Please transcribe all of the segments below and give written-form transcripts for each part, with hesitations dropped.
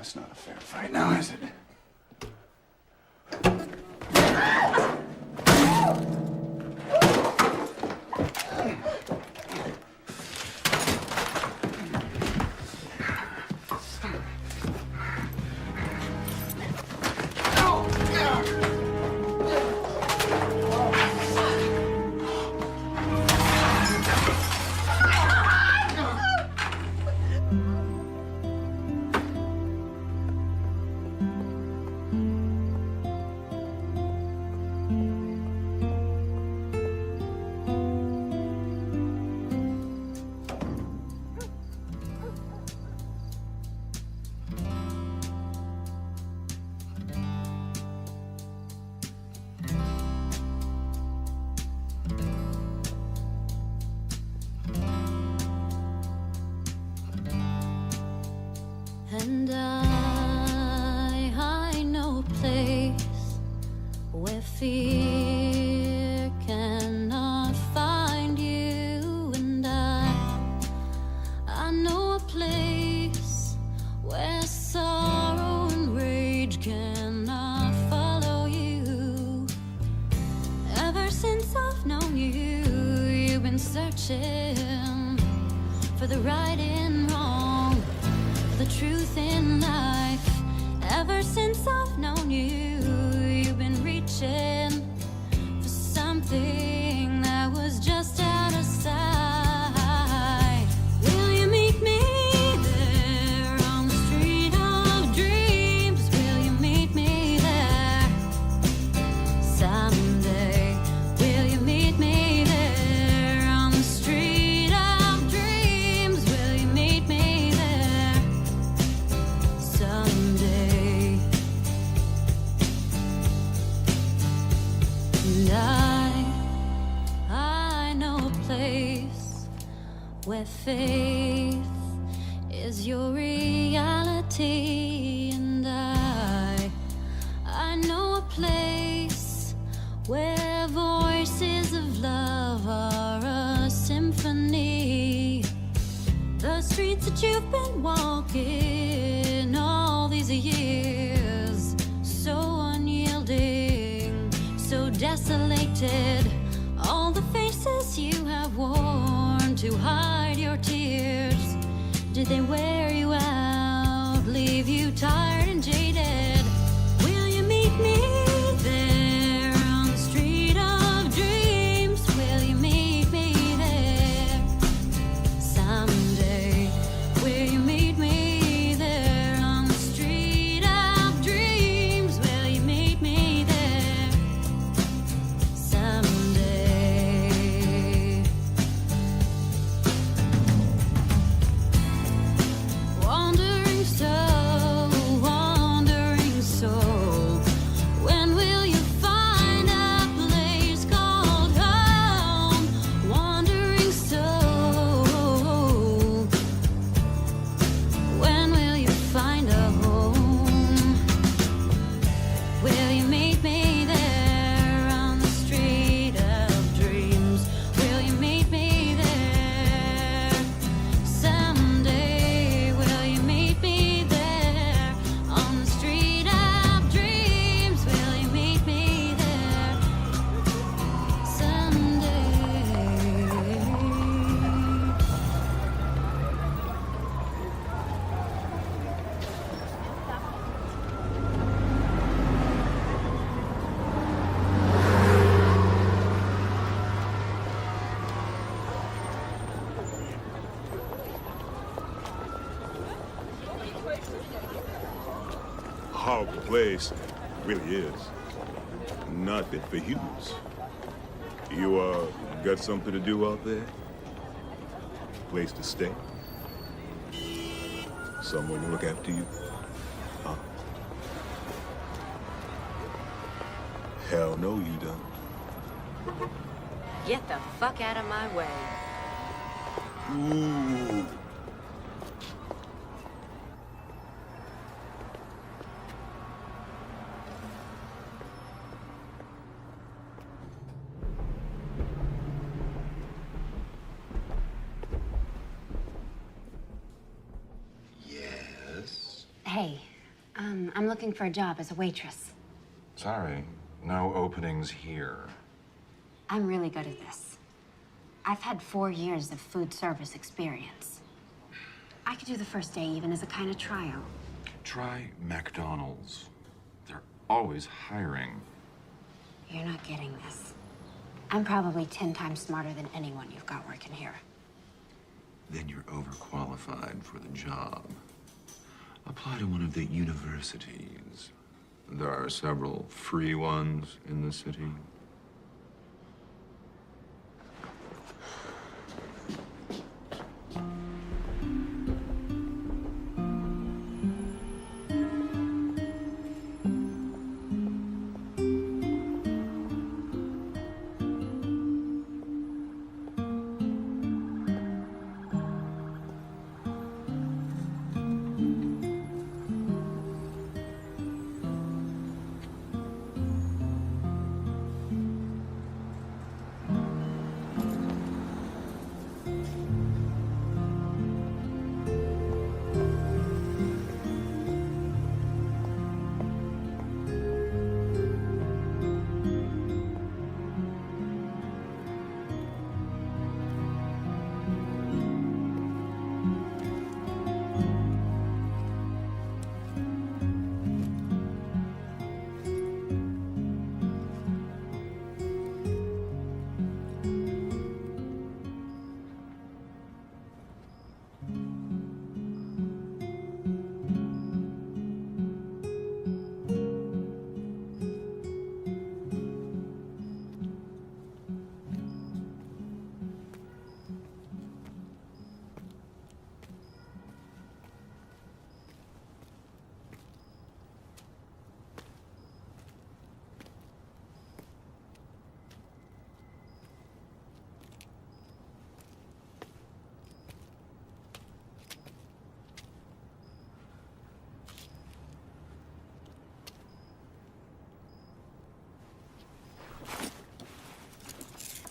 That's not a fair fight now, is it? And I know a place where fear cannot find you. And I know a place where sorrow and rage cannot follow you. Ever since I've known you, you've been searching for the right and wrong, the truth in life. Ever since I've known you, you've been reaching for something that was just out of sight. Will you meet me there on the street of dreams? Will you meet me there someday? Will you meet me there on the street of dreams? Will you meet me there someday? And I know a place where faith is your reality. And I know a place where voices of love are a symphony. The streets that you've been walking all these years, so unyielding, so desolated. All the faces you have worn to hide your tears, did they wear you out, leave you tired and jaded? Will you meet me there on the street of dreams? Will you meet me there someday? Will you meet me there on the street of dreams? Will you meet me there someday? Wandering soul, when will you find a place called home? Wandering soul, when will you find a home? Will you meet me there on the street of dreams? Will you meet me there someday? Will you meet me there on the street of dreams? Will you meet me there someday? Horrible place, really is. Not fit for humans. You, got something to do out there? Place to stay? Someone to look after you? Huh? Hell no, you don't. Get the fuck out of my way. Ooh. Yes. Hey, I'm looking for a job as a waitress. Sorry, no openings here. I'm really good at this. I've had 4 years of food service experience. I could do the first day even as a kind of trial. Try McDonald's. They're always hiring. You're not getting this. I'm probably 10 times smarter than anyone you've got working here. Then you're overqualified for the job. Apply to one of the universities. There are several free ones in the city.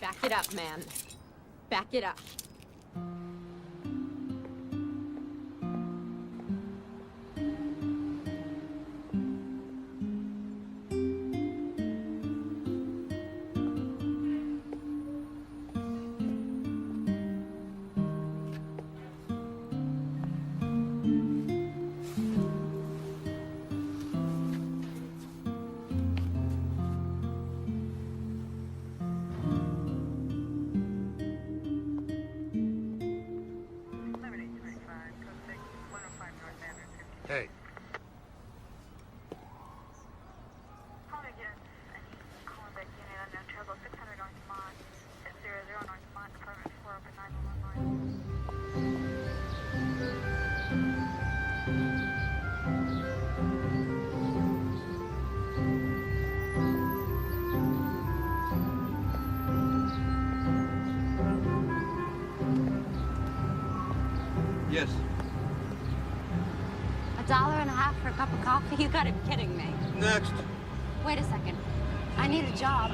Back it up, man. Back it up. Hey. Call again. Calling back unit unknown trouble 600 North Mont. 600 North Mont, apartment 4, open 911 line. Yes. $1.50 for a cup of coffee? You gotta be kidding me. Next. Wait a second. I need a job.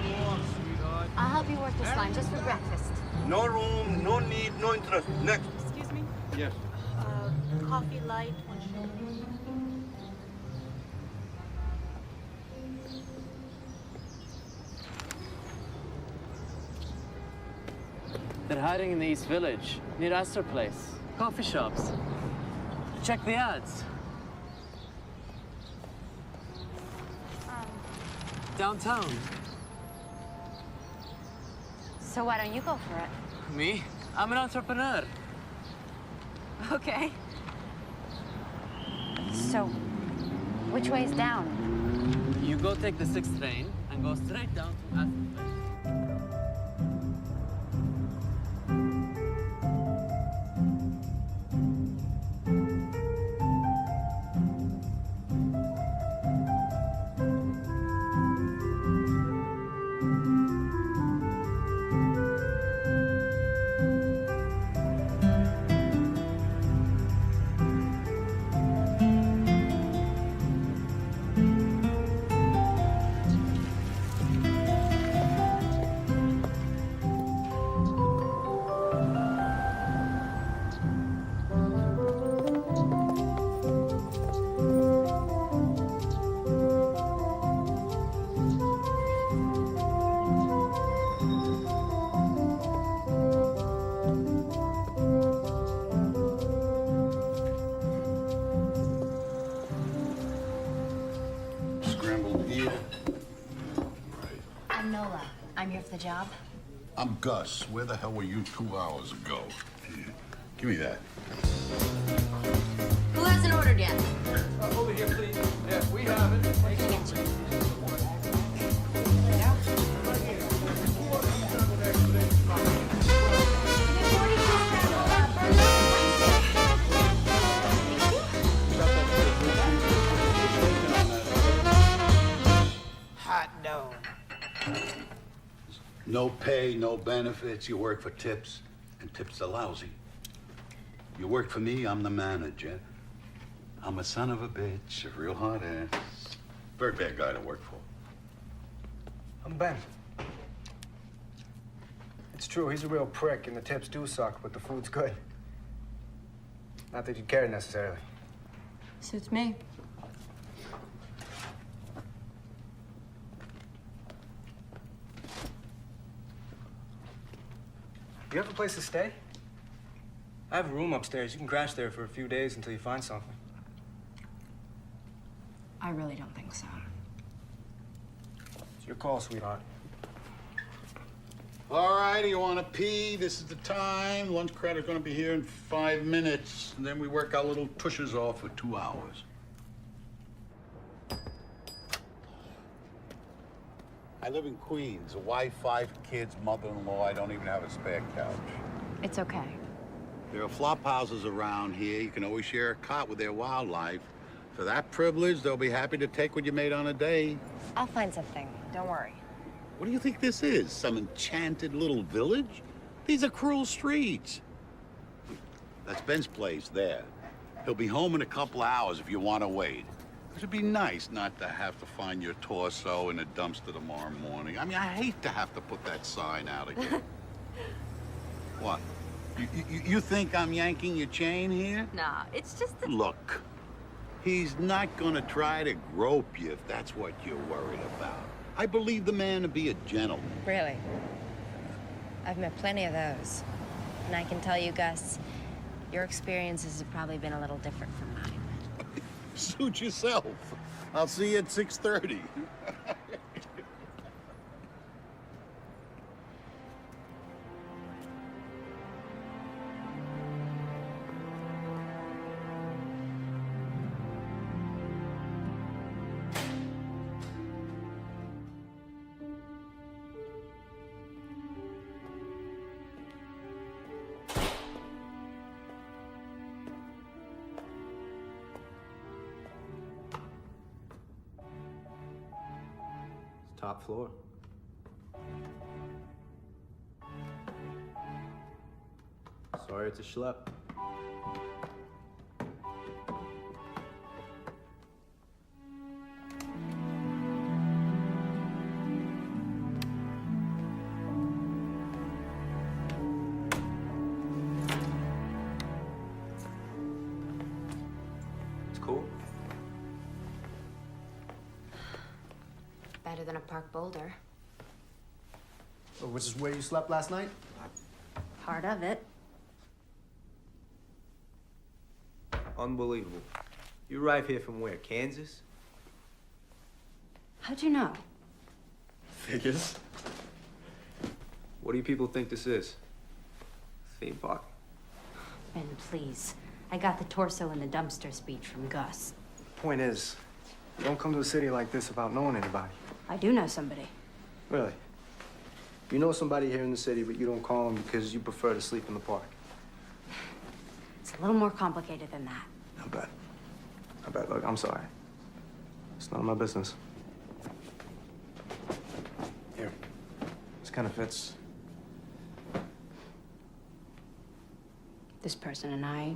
I'll help you work this line just for breakfast. No room, no need, no interest. Next. Excuse me? Yes. Coffee light, one sugar. They're hiding in the East Village, near Astor Place. Coffee shops. Check the ads. Downtown. So why don't you go for it? Me? I'm an entrepreneur. Okay. So, which way is down? You go take the 6th train and go straight down to Astor Place. job? I'm Gus. Where the hell were you 2 hours ago? Give me that. Who hasn't ordered yet? Over here, please. Yeah, we have it. Hot dog. No pay, no benefits. You work for tips, and tips are lousy. You work for me, I'm the manager. I'm a son of a bitch, a real hard ass. Very bad guy to work for. I'm Ben. It's true, he's a real prick, and the tips do suck, but the food's good. Not that you care necessarily. Suits me. You have a place to stay? I have a room upstairs. You can crash there for a few days until you find something. I really don't think so. It's your call, sweetheart. All right, you want to pee? This is the time. Lunch credit's gonna be here in 5 minutes, and then we work our little tushes off for 2 hours. I live in Queens. A wife, 5 kids, mother-in-law. I don't even have a spare couch. It's okay. There are flop houses around here. You can always share a cot with their wildlife. For that privilege, they'll be happy to take what you made on a day. I'll find something. Don't worry. What do you think this is? Some enchanted little village? These are cruel streets. That's Ben's place there. He'll be home in a couple hours if you want to wait. It'd be nice not to have to find your torso in a dumpster tomorrow morning. I mean, I hate to have to put that sign out again. What? You think I'm yanking your chain here? Nah, it's just that... Look, he's not gonna try to grope you if that's what you're worried about. I believe the man to be a gentleman. Really? I've met plenty of those. And I can tell you, Gus, your experiences have probably been a little different from mine. Suit yourself. I'll see you at 6:30. Top floor. Sorry, it's a schlep. It's cool. Better than a park boulder. Which is where you slept last night? Part of it. Unbelievable. You arrived here from where? Kansas? How'd you know? Figures. What do you people think this is? Theme park? Ben, please. I got the torso in the dumpster speech from Gus. Point is, you don't come to a city like this without knowing anybody. I do know somebody. Really? You know somebody here in the city, but you don't call them because you prefer to sleep in the park. It's a little more complicated than that. I bet. I bet. Look, I'm sorry. It's none of my business. Here. This kind of fits. This person and I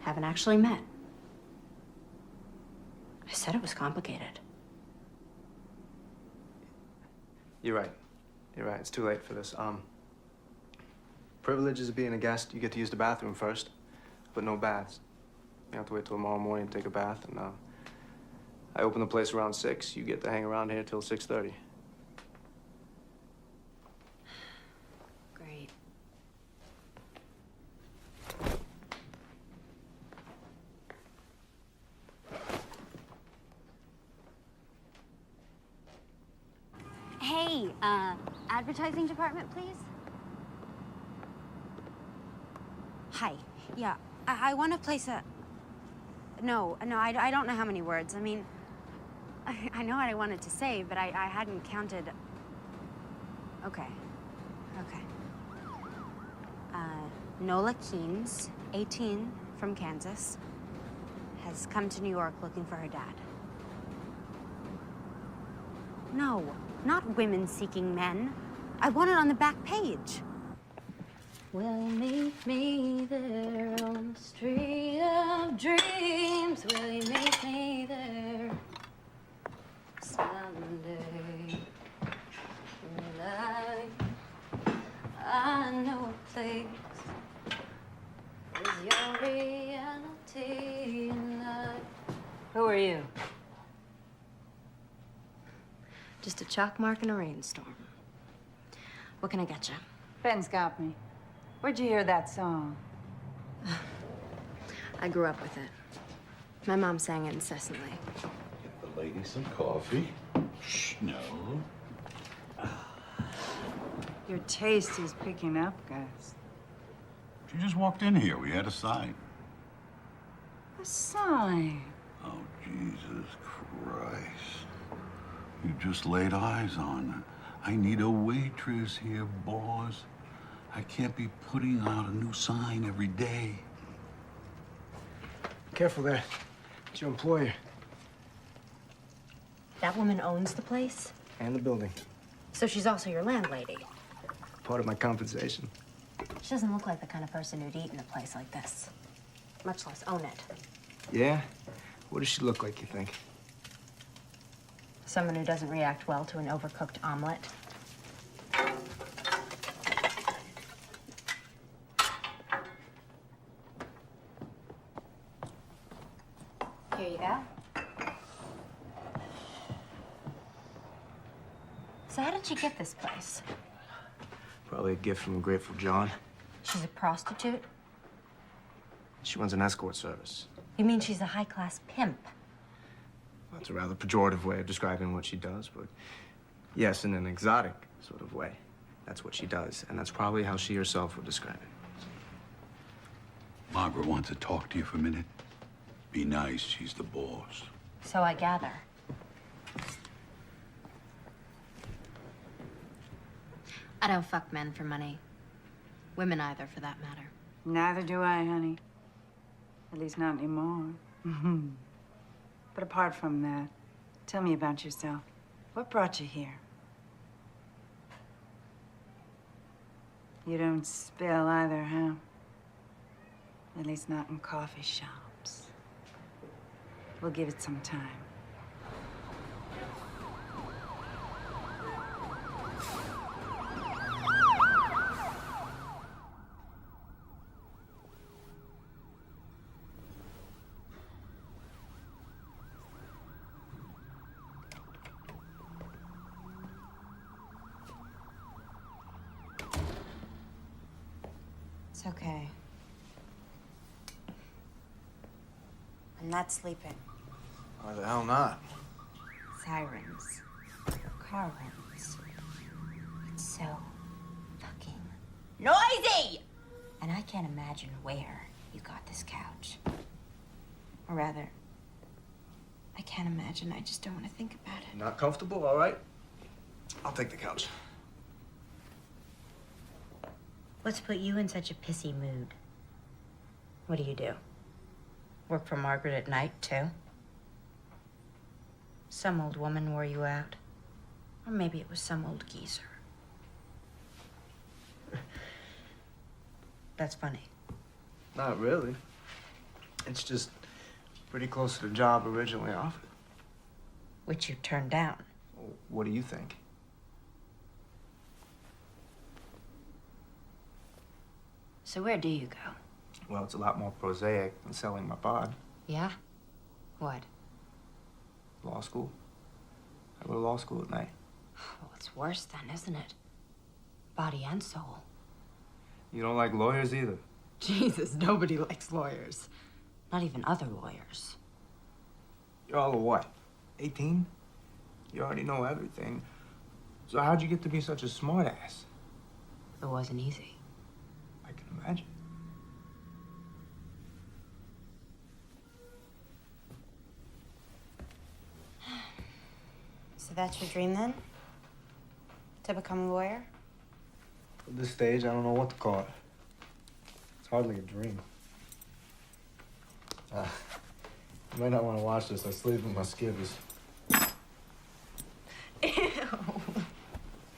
haven't actually met. I said it was complicated. You're right. You're right. It's too late for this. Privileges of being a guest, you get to use the bathroom first, but no baths. You have to wait till tomorrow morning to take a bath, and I open the place around 6. You get to hang around here till 6:30. Great. Hey, Advertising department, please? Hi. Yeah, I want to place a... No, I don't know how many words. I mean, I know what I wanted to say, but I hadn't counted... Okay. Nola Keynes, 18, from Kansas, has come to New York looking for her dad. No, not women seeking men. I want it on the back page. Will you meet me there on the street of dreams? Will you meet me there someday? I know a place is your reality and Who are you? just a chalk mark in a rainstorm. What can I get you? Ben's got me. Where'd you hear that song? I grew up with it. My mom sang it incessantly. Get the lady some coffee. Shh, no. Your taste is picking up, guys. She just walked in here. We had a sign. A sign. Oh, Jesus Christ. You just laid eyes on her. I need a waitress here, boss. I can't be putting out a new sign every day. Careful there. It's your employer. That woman owns the place? And the building. So she's also your landlady? Part of my compensation. She doesn't look like the kind of person who'd eat in a place like this, much less own it. Yeah? What does she look like, you think? Someone who doesn't react well to an overcooked omelet. Here you go. So how did she get this place? Probably a gift from a grateful John. She's a prostitute? She runs an escort service. You mean she's a high-class pimp? That's a rather pejorative way of describing what she does, but yes, in an exotic sort of way. That's what she does, and that's probably how she herself would describe it. Margaret wants to talk to you for a minute. Be nice, she's the boss. So I gather. I don't fuck men for money. Women either, for that matter. Neither do I, honey. At least not anymore. But apart from that, tell me about yourself. What brought you here? You don't spill either, huh? At least not in coffee shops. We'll give it some time. It's okay. I'm not sleeping. Why the hell not? Sirens. Car horns. It's so fucking noisy! And I can't imagine where you got this couch. Or rather, I can't imagine. I just don't want to think about it. Not comfortable? All right. I'll take the couch. What's put you in such a pissy mood? What do? Work for Margaret at night, too? Some old woman wore you out. Or maybe it was some old geezer. That's funny. Not really. It's just pretty close to the job originally offered. Which you turned down. What do you think? So where do you go? Well, it's a lot more prosaic than selling my bod. Yeah? What? Law school. I go to law school at night. Well, it's worse then, isn't it? Body and soul. You don't like lawyers either? Jesus, nobody likes lawyers. Not even other lawyers. You're all a what? 18? You already know everything. So how'd you get to be such a smartass? It wasn't easy. I can imagine. So that's your dream then? To become a lawyer? At this stage, I don't know what to call it. It's hardly a dream. You might not want to watch this. I sleep with my skivvies. Ew.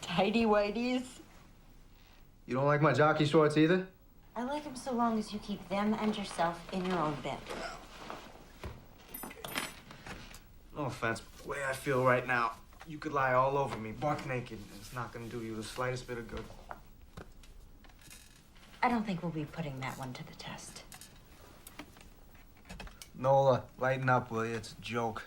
Tidy whities. You don't like my jockey shorts either? I like them so long as you keep them and yourself in your own bed. No offense, but the way I feel right now, you could lie all over me, buck naked, and it's not gonna do you the slightest bit of good. I don't think we'll be putting that one to the test. Nola, lighten up, will you? It's a joke.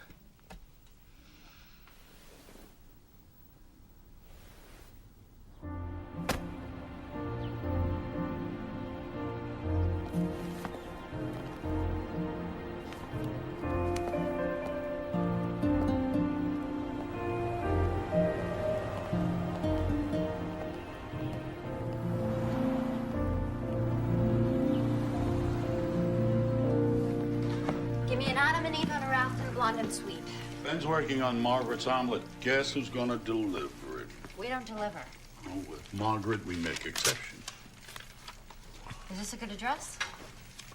Give me an Adam and Eve on a raft and a blonde and sweet. Ben's working on Margaret's omelet. Guess who's gonna deliver it? We don't deliver. Oh, with Margaret, we make exceptions. Is this a good address?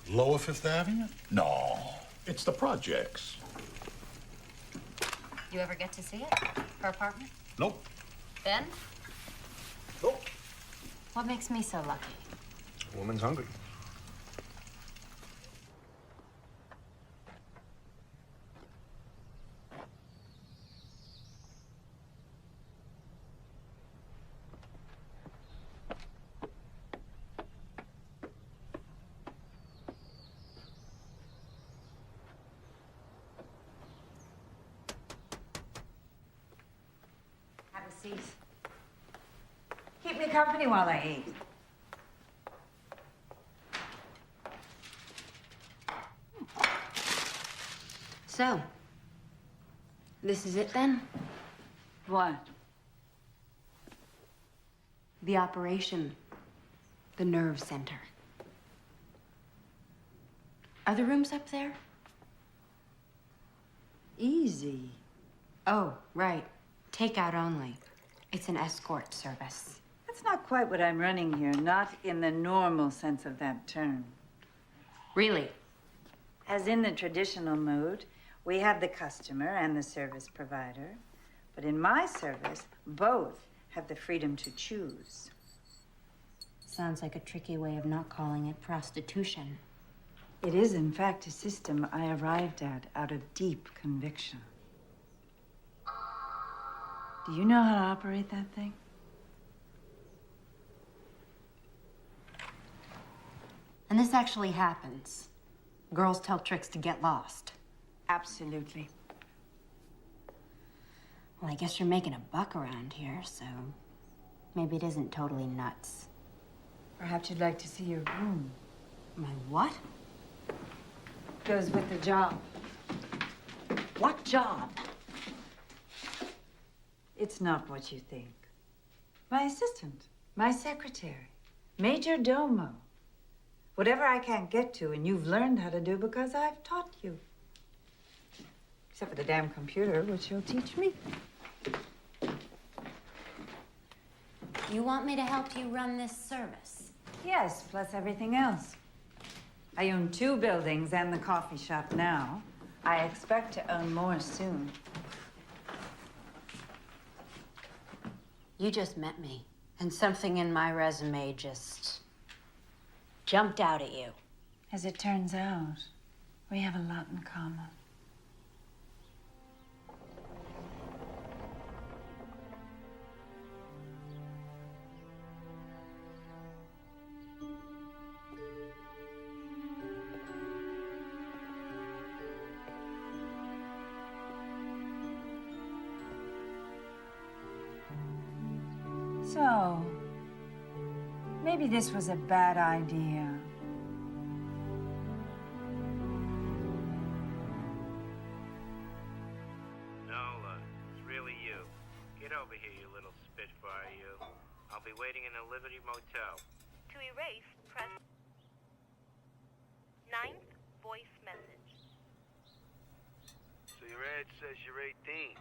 Lower Fifth Avenue? No, it's the projects. You ever get to see it? Her apartment? Nope. Ben? Nope. What makes me so lucky? Woman's hungry. Have a seat. Keep me company while I eat. So, this is it then? What? The operation. The nerve center. Are the rooms up there? Easy. Oh, right. Takeout only. It's an escort service. That's not quite what I'm running here, not in the normal sense of that term. Really? As in the traditional mode, we have the customer and the service provider. But in my service, both have the freedom to choose. Sounds like a tricky way of not calling it prostitution. It is, in fact, a system I arrived at out of deep conviction. Do you know how to operate that thing? And this actually happens. Girls tell tricks to get lost. Absolutely. Well, I guess you're making a buck around here, so maybe it isn't totally nuts. Perhaps you'd like to see your room. My what? Goes with the job. What job? It's not what you think. My assistant, my secretary, major domo. Whatever I can't get to and you've learned how to do because I've taught you. Except for the damn computer, which you'll teach me. You want me to help you run this service? Yes, plus everything else. I own 2 buildings and the coffee shop now. I expect to own more soon. You just met me, and something in my resume just jumped out at you. As it turns out, we have a lot in common. So, maybe this was a bad idea. Nola, it's really you. Get over here, you little spit waiting in a Liberty Motel. To erase, press 9th voice message. So your ad says you're 18.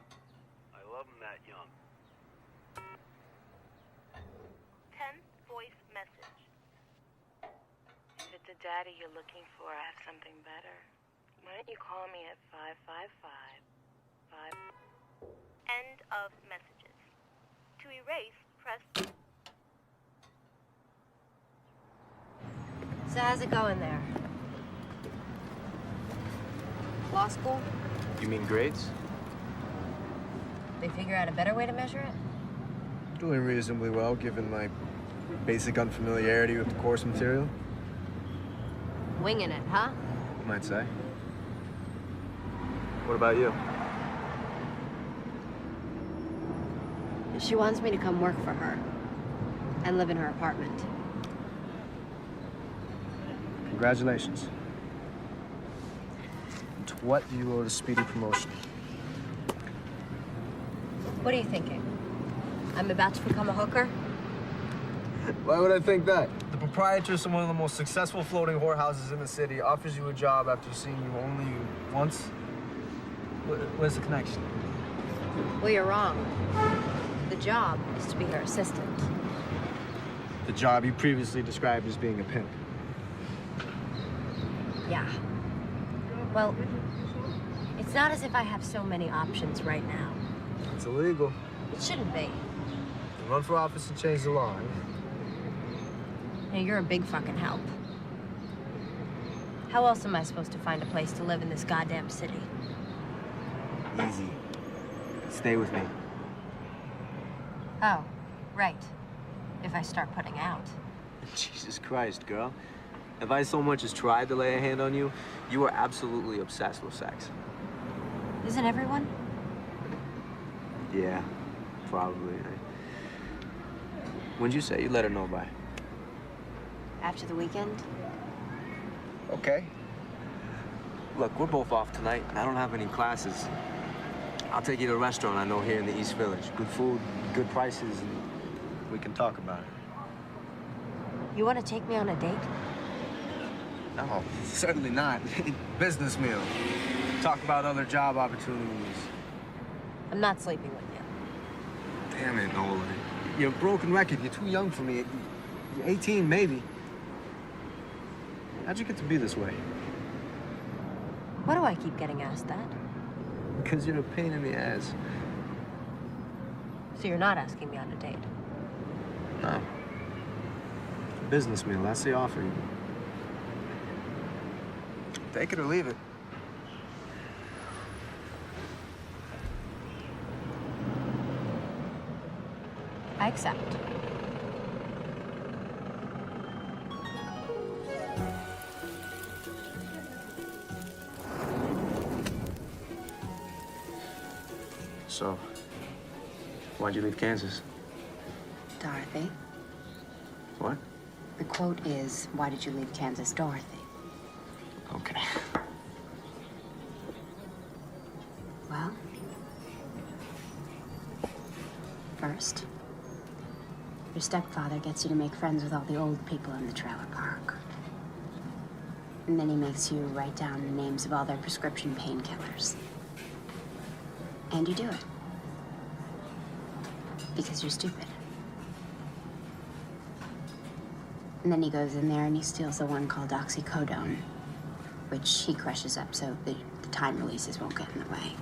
I love them that young. 10th voice message. If it's a daddy you're looking for, I have something better. Why don't you call me at 555-5... End of messages. To erase, press... So how's it going there? Law school? You mean grades? They figure out a better way to measure it? Doing reasonably well, given my basic unfamiliarity with the course material. Winging it, huh? You might say. What about you? She wants me to come work for her and live in her apartment. Congratulations. And to what do you owe the speedy promotion? What are you thinking? I'm about to become a hooker? Why would I think that? The proprietress of one of the most successful floating whorehouses in the city offers you a job after seeing you only once? Where's the connection? Well, you're wrong. The job is to be her assistant. The job you previously described as being a pimp. Yeah. Well, it's not as if I have so many options right now. It's illegal. It shouldn't be. You run for office and change the law, Now, you're a big fucking help. How else am I supposed to find a place to live in this goddamn city? Easy. Stay with me. Oh, right. If I start putting out. Jesus Christ, girl. If I so much as tried to lay a hand on you, you are absolutely obsessed with sex. Isn't everyone? Yeah, probably. When'd you say you let her know by? After the weekend? Okay. Look, we're both off tonight, and I don't have any classes. I'll take you to a restaurant I know here in the East Village. Good food, good prices, and we can talk about it. You want to take me on a date? No, certainly not. Business meal. Talk about other job opportunities. I'm not sleeping with you. Damn it, Nolan. You're a broken record. You're too young for me. You're 18, maybe. How'd you get to be this way? Why do I keep getting asked that? Because you're a pain in the ass. So you're not asking me on a date? No. Business meal, that's the offer. Take it or leave it. I accept. So, why'd you leave Kansas? Dorothy. What? The quote is, why did you leave Kansas, Dorothy? Okay. Well, first, your stepfather gets you to make friends with all the old people in the trailer park. And then he makes you write down the names of all their prescription painkillers. And you do it. Because you're stupid. And then he goes in there and he steals the one called oxycodone, which he crushes up so the time releases won't get in the way.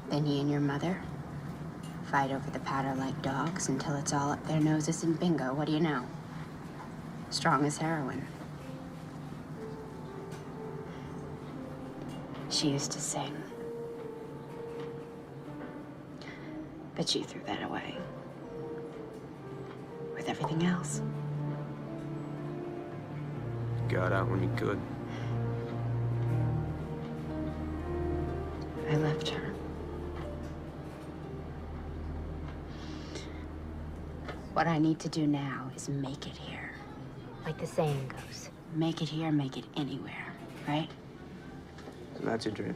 Then he and your mother fight over the powder like dogs until it's all up their noses, and bingo, what do you know? Strong as heroin. She used to sing. But she threw that away. With everything else. Got out when you could. I left her. What I need to do now is make it here. Like the saying goes, make it here, make it anywhere, right? So that's your dream.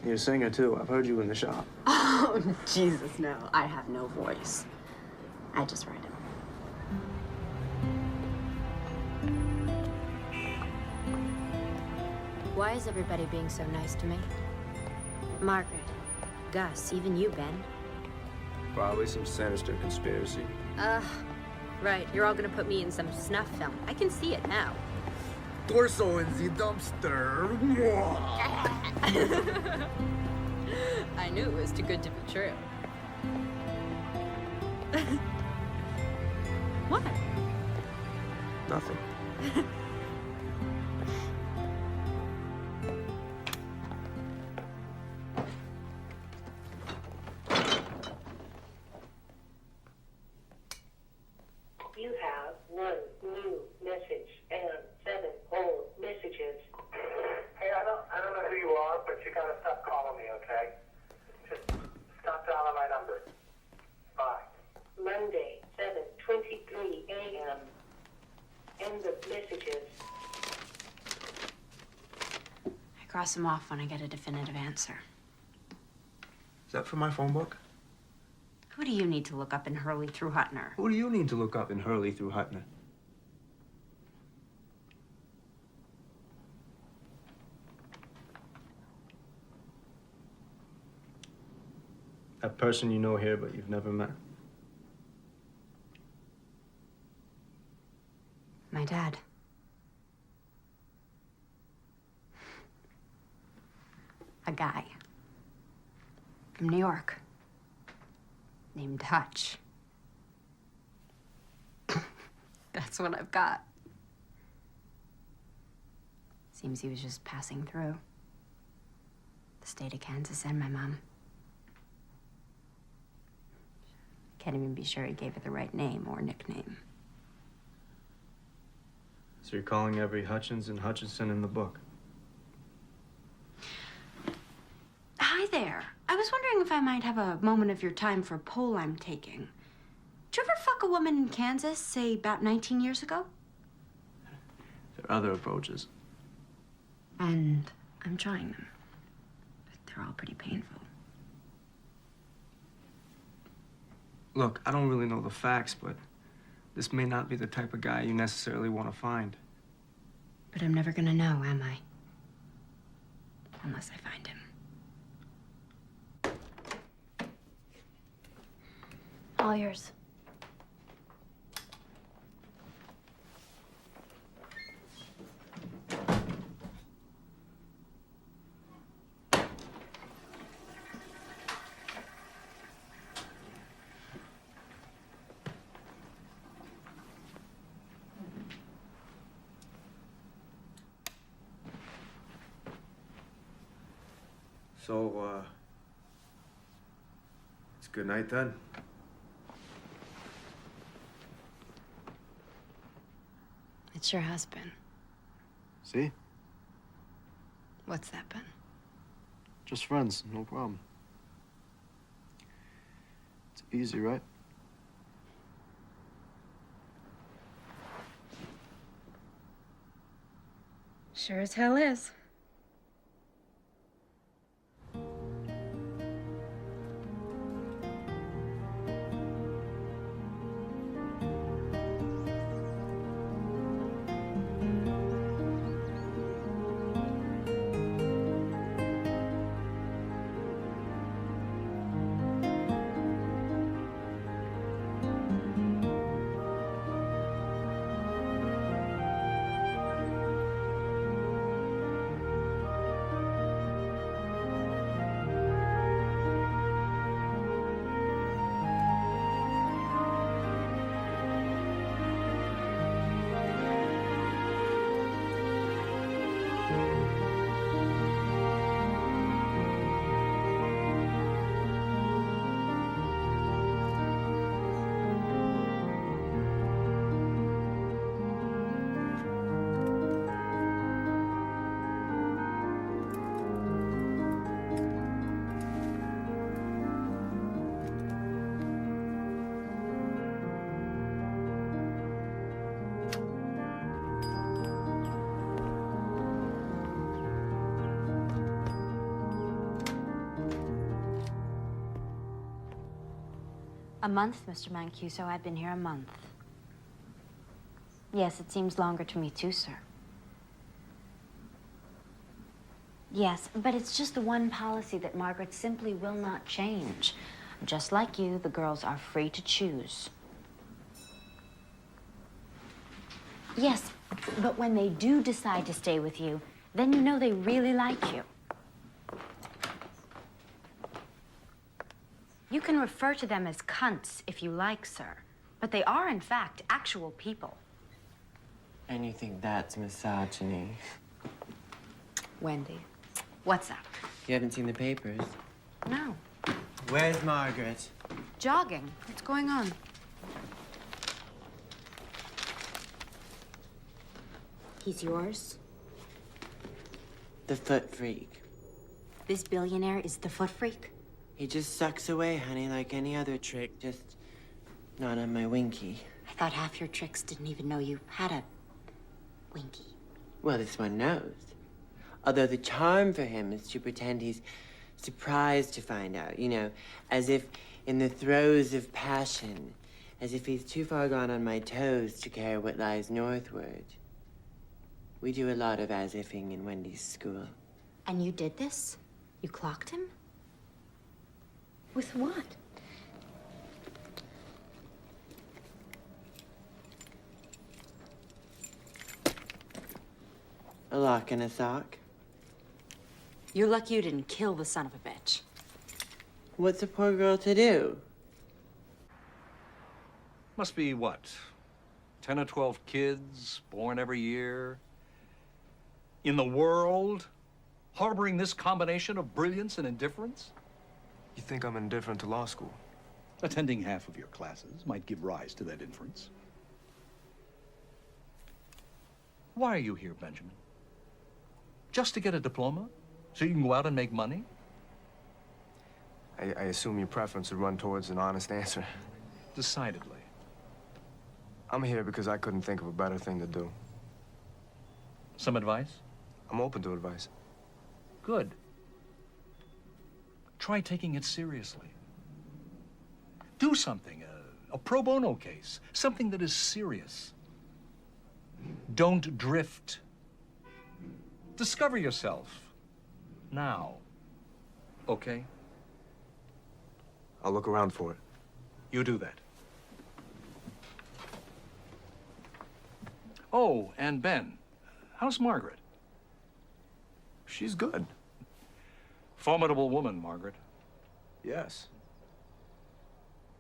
You're a singer, too. I've heard you in the shop. Oh, Jesus, no. I have no voice. I just write it. Why is everybody being so nice to me? Margaret, Gus, even you, Ben. Probably some sinister conspiracy. Right. You're all gonna put me in some snuff film. I can see it now. Torso in the dumpster. I knew it was too good to be true. What? Nothing. You have 1 new message and 7 old messages. Hey, I don't know who you are, but you gotta stop calling me, okay? Just stop dialing my number. Bye. Monday, 7:23 a.m. End of messages. I cross them off when I get a definitive answer. Is that from my phone book? Who do you need to look up in Hurley through Hutner? Who do you need to look up in Hurley through Hutner? That person you know here, but you've never met. My dad. A guy. From New York. Named Hutch. That's what I've got. Seems he was just passing through. The state of Kansas and my mom. Can't even be sure he gave her the right name or nickname. So you're calling every Hutchins and Hutchinson in the book? Hi there. I was wondering if I might have a moment of your time for a poll I'm taking. Did you ever fuck a woman in Kansas, say about 19 years ago? There are other approaches. And I'm trying them. But they're all pretty painful. Look, I don't really know the facts, but this may not be the type of guy you necessarily want to find. But I'm never gonna know, am I? Unless I find him. All yours. So, it's good night then. It sure has been. See? What's that been? Just friends, no problem. It's easy, right? Sure as hell is. A month, Mr. Mancuso. I've been here a month. Yes, it seems longer to me too, sir. Yes, but it's just the one policy that Margaret simply will not change. Just like you, the girls are free to choose. Yes, but when they do decide to stay with you, then you know they really like you. You can refer to them as cunts if you like, sir. But they are, in fact, actual people. And you think that's misogyny? Wendy, what's up? You haven't seen the papers? No. Where's Margaret? Jogging. What's going on? He's yours? The foot freak. This billionaire is the foot freak? He just sucks away, honey, like any other trick, just not on my winky. I thought half your tricks didn't even know you had a winky. Well, this one knows. Although the charm for him is to pretend he's surprised to find out, you know, as if in the throes of passion, as if he's too far gone on my toes to care what lies northward. We do a lot of as-ifing in Wendy's school. And you did this? You clocked him? With what? A lock and a sock. You're lucky you didn't kill the son of a bitch. What's a poor girl to do? Must be, what, 10 or 12 kids born every year in the world harboring this combination of brilliance and indifference? You think I'm indifferent to law school? Attending half of your classes might give rise to that inference. Why are you here, Benjamin? Just to get a diploma? So you can go out and make money? I assume your preference would run towards an honest answer. Decidedly. I'm here because I couldn't think of a better thing to do. Some advice? I'm open to advice. Good. Try taking it seriously. Do something, a pro bono case, something that is serious. Don't drift. Discover yourself. Now. Okay? I'll look around for it. You do that. Oh, and Ben, how's Margaret? She's good. Formidable woman, Margaret. Yes.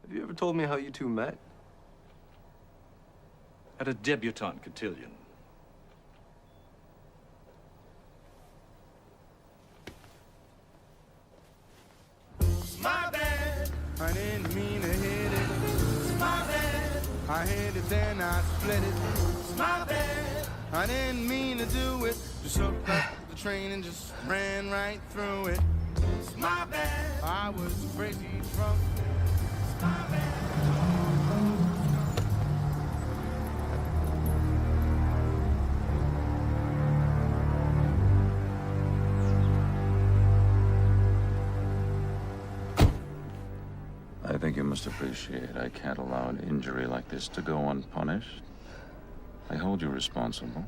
Have you ever told me how you two met? At a debutante cotillion. My bad, I didn't mean to hit it. It's my bad, I hit it then I split it. It's my bad, I didn't mean to do it. Just hooked up the train and just ran right through it. It's my bad, I was crazy drunk. It's my bad. I think you must appreciate I can't allow an injury like this to go unpunished. I hold you responsible.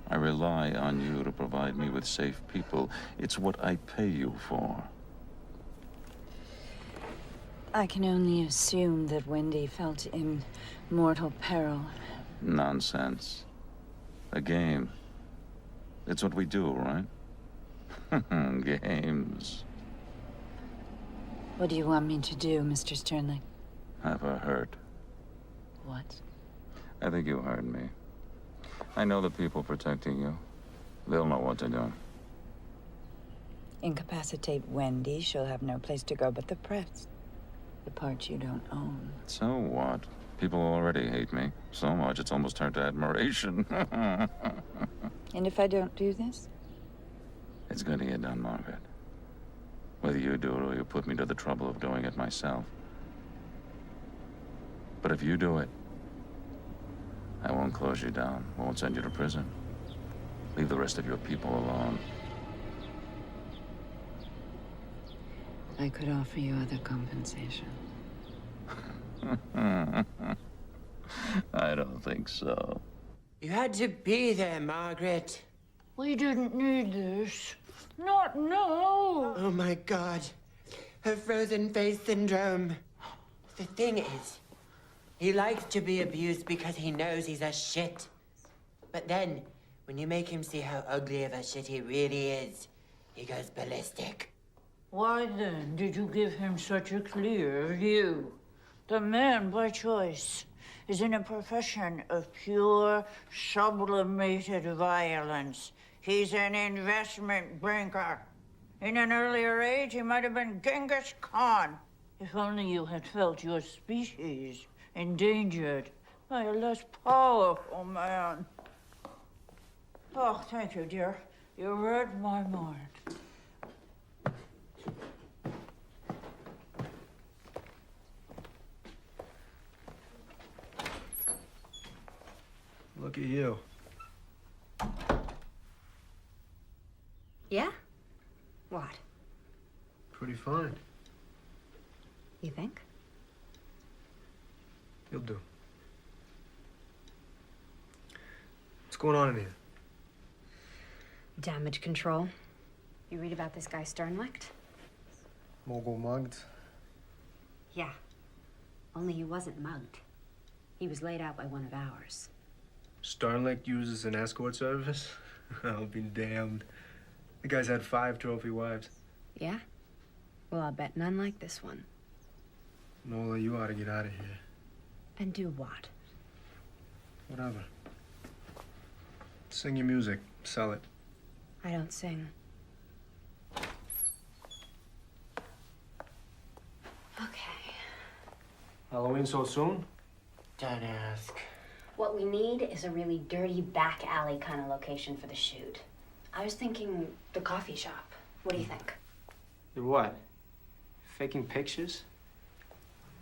I rely on you to provide me with safe people. It's what I pay you for. I can only assume that Wendy felt in mortal peril. Nonsense. A game. It's what we do, right? Games. What do you want me to do, Mr. Sternling? Have her hurt. What? I think you heard me. I know the people protecting you. They'll know what to do. Incapacitate Wendy, she'll have no place to go but the press. The part you don't own. So what? People already hate me. So much, it's almost turned to admiration. And if I don't do this? It's gonna get done, Margaret. Whether you do it or you put me to the trouble of doing it myself. But if you do it, I won't close you down, won't send you to prison. Leave the rest of your people alone. I could offer you other compensation. think so. You had to be there, Margaret. We didn't need this. Not now. Oh my God. Her frozen face syndrome. The thing is, he likes to be abused because he knows he's a shit. But then, when you make him see how ugly of a shit he really is, he goes ballistic. Why then did you give him such a clear view? The man, by choice, is in a profession of pure, sublimated violence. He's an investment banker. In an earlier age, he might have been Genghis Khan. If only you had felt your species endangered by a less powerful man. Oh, thank you, dear. You read my mind. Look at you. Yeah? What? Pretty fine. You think? You'll do. What's going on in here? Damage control. You read about this guy Sternlicht? Mogul mugged? Yeah. Only he wasn't mugged. He was laid out by one of ours. Sternlicht uses an escort service? I'll be damned. The guy's had 5 trophy wives. Yeah? Well, I'll bet none like this one. Nola, you ought to get out of here. And do what? Whatever. Sing your music. Sell it. I don't sing. Okay. Halloween so soon? Don't ask. What we need is a really dirty back alley kind of location for the shoot. I was thinking the coffee shop. What do you think? You're what? Faking pictures?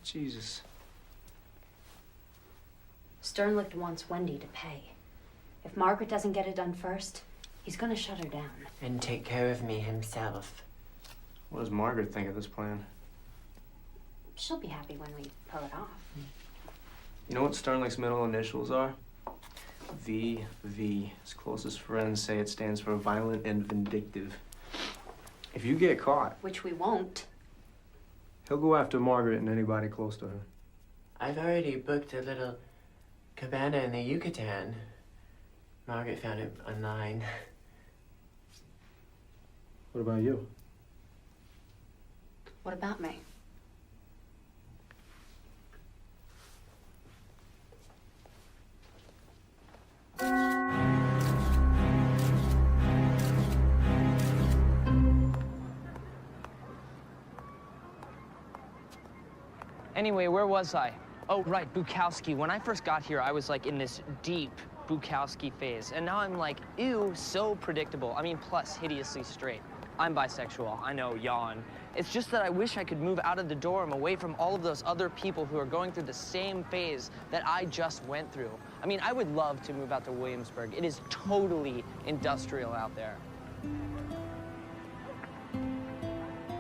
Jesus. Sternlicht wants Wendy to pay. If Margaret doesn't get it done first, he's gonna shut her down. And take care of me himself. What does Margaret think of this plan? She'll be happy when we pull it off. You know what Sternlicht's middle initials are? VV. His closest friends say it stands for violent and vindictive. If you get caught, Which we won't. he'll go after Margaret and anybody close to her. I've already booked a little cabana in the Yucatan. Margaret found it online. What about you? What about me? Anyway, where was I? Oh, right, Bukowski. When I first got here, I was like in this deep Bukowski phase. And now I'm like, ew, so predictable. I mean, plus hideously straight. I'm bisexual, I know, yawn. It's just that I wish I could move out of the dorm, away from all of those other people who are going through the same phase that I just went through. I mean, I would love to move out to Williamsburg. It is totally industrial out there.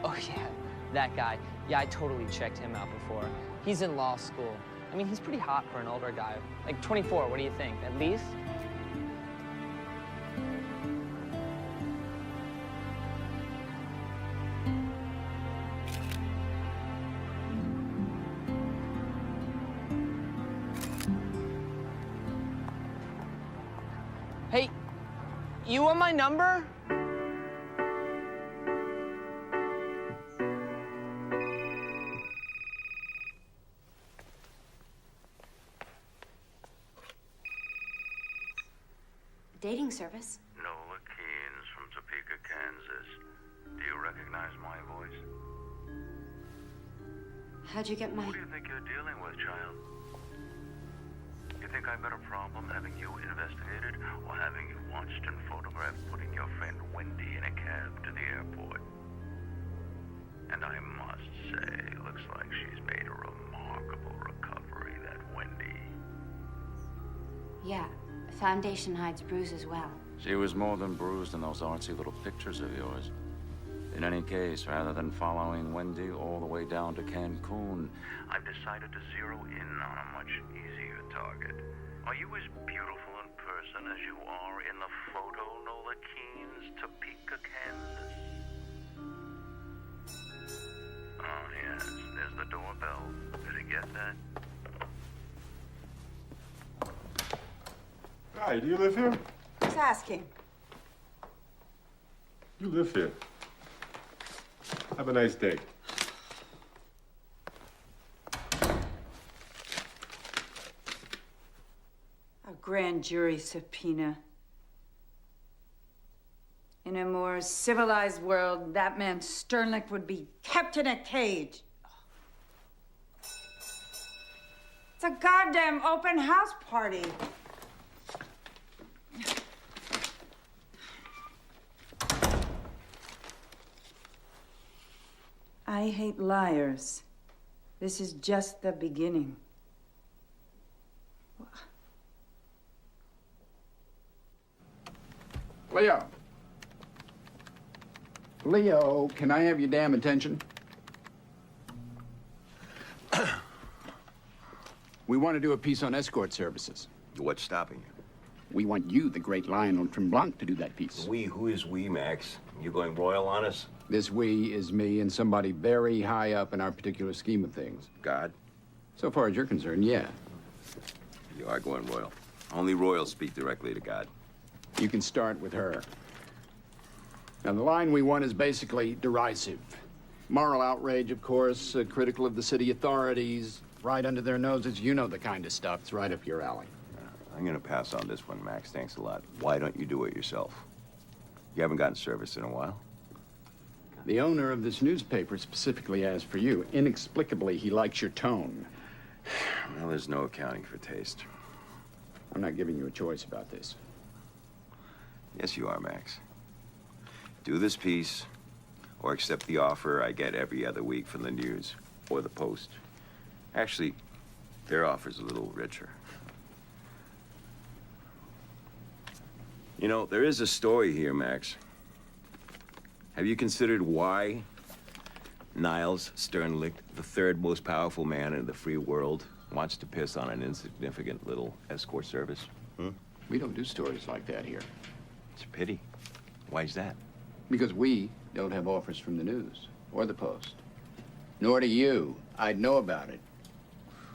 Oh, yeah, that guy. Yeah, I totally checked him out before. He's in law school. I mean, he's pretty hot for an older guy. Like 24, what do you think? At least? Hey, you want my number? Dating service. Nola Keynes from Topeka, Kansas. Do you recognize my voice? How'd you get my... Who do you think you're dealing with, child? You think I've got a problem having you investigated or having you watched and photographed putting your friend Wendy in a cab to the airport? And I must say, looks like she's made a remarkable recovery, that Wendy. Yeah, foundation hides bruises well. She was more than bruised in those artsy little pictures of yours. In any case, rather than following Wendy all the way down to Cancun, I've decided to zero in on a much easier target. Are you as beautiful in person as you are in the photo, Nola Keene's Topeka, Kansas? Oh, yes, there's the doorbell. Did you get that? Hi, do you live here? Who's asking? You live here. Have a nice day. A grand jury subpoena. In a more civilized world, that man Sternlicht would be kept in a cage. It's a goddamn open house party. I hate liars. This is just the beginning. Leo. Leo, can I have your damn attention? We want to do a piece on escort services. What's stopping you? We want you, the great Lionel Tremblant, to do that piece. We? Who is we, Max? You going royal on us? This we is me and somebody very high up in our particular scheme of things. God? So far as you're concerned, yeah. You are going royal. Only royals speak directly to God. You can start with her. Now, the line we want is basically derisive. Moral outrage, of course, critical of the city authorities, right under their noses. You know the kind of stuff. It's right up your alley. I'm gonna pass on this one, Max. Thanks a lot. Why don't you do it yourself? You haven't gotten service in a while. The owner of this newspaper specifically asked for you. Inexplicably, he likes your tone. Well, there's no accounting for taste. I'm not giving you a choice about this. Yes, you are, Max. Do this piece, or accept the offer I get every other week from the News or the Post. Actually, their offer's a little richer. You know, there is a story here, Max. Have you considered why Niles Sternlicht, the third most powerful man in the free world, wants to piss on an insignificant little escort service? We don't do stories like that here. It's a pity. Why's that? Because we don't have offers from the News or the Post. Nor do you. I'd know about it.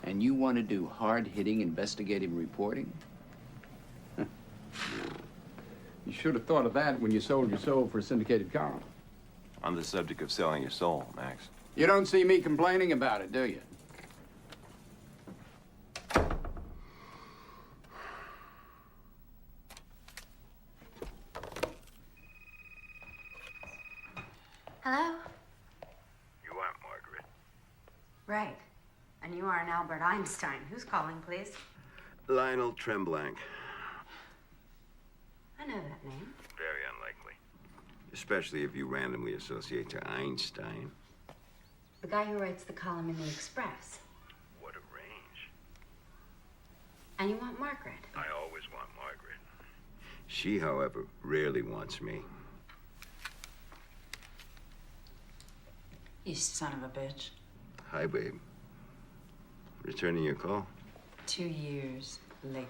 And you want to do hard-hitting investigative reporting? You should have thought of that when you sold your soul for a syndicated column. On the subject of selling your soul, Max. You don't see me complaining about it, do you? Hello? You aren't Margaret. Right. And you are an Albert Einstein. Who's calling, please? Lionel Tremblant. I know that name. Very unlikely. Especially if you randomly associate to Einstein. The guy who writes the column in the Express. What a range. And you want Margaret. I always want Margaret. She, however, rarely wants me. You son of a bitch. Hi, babe. Returning your call? 2 years late.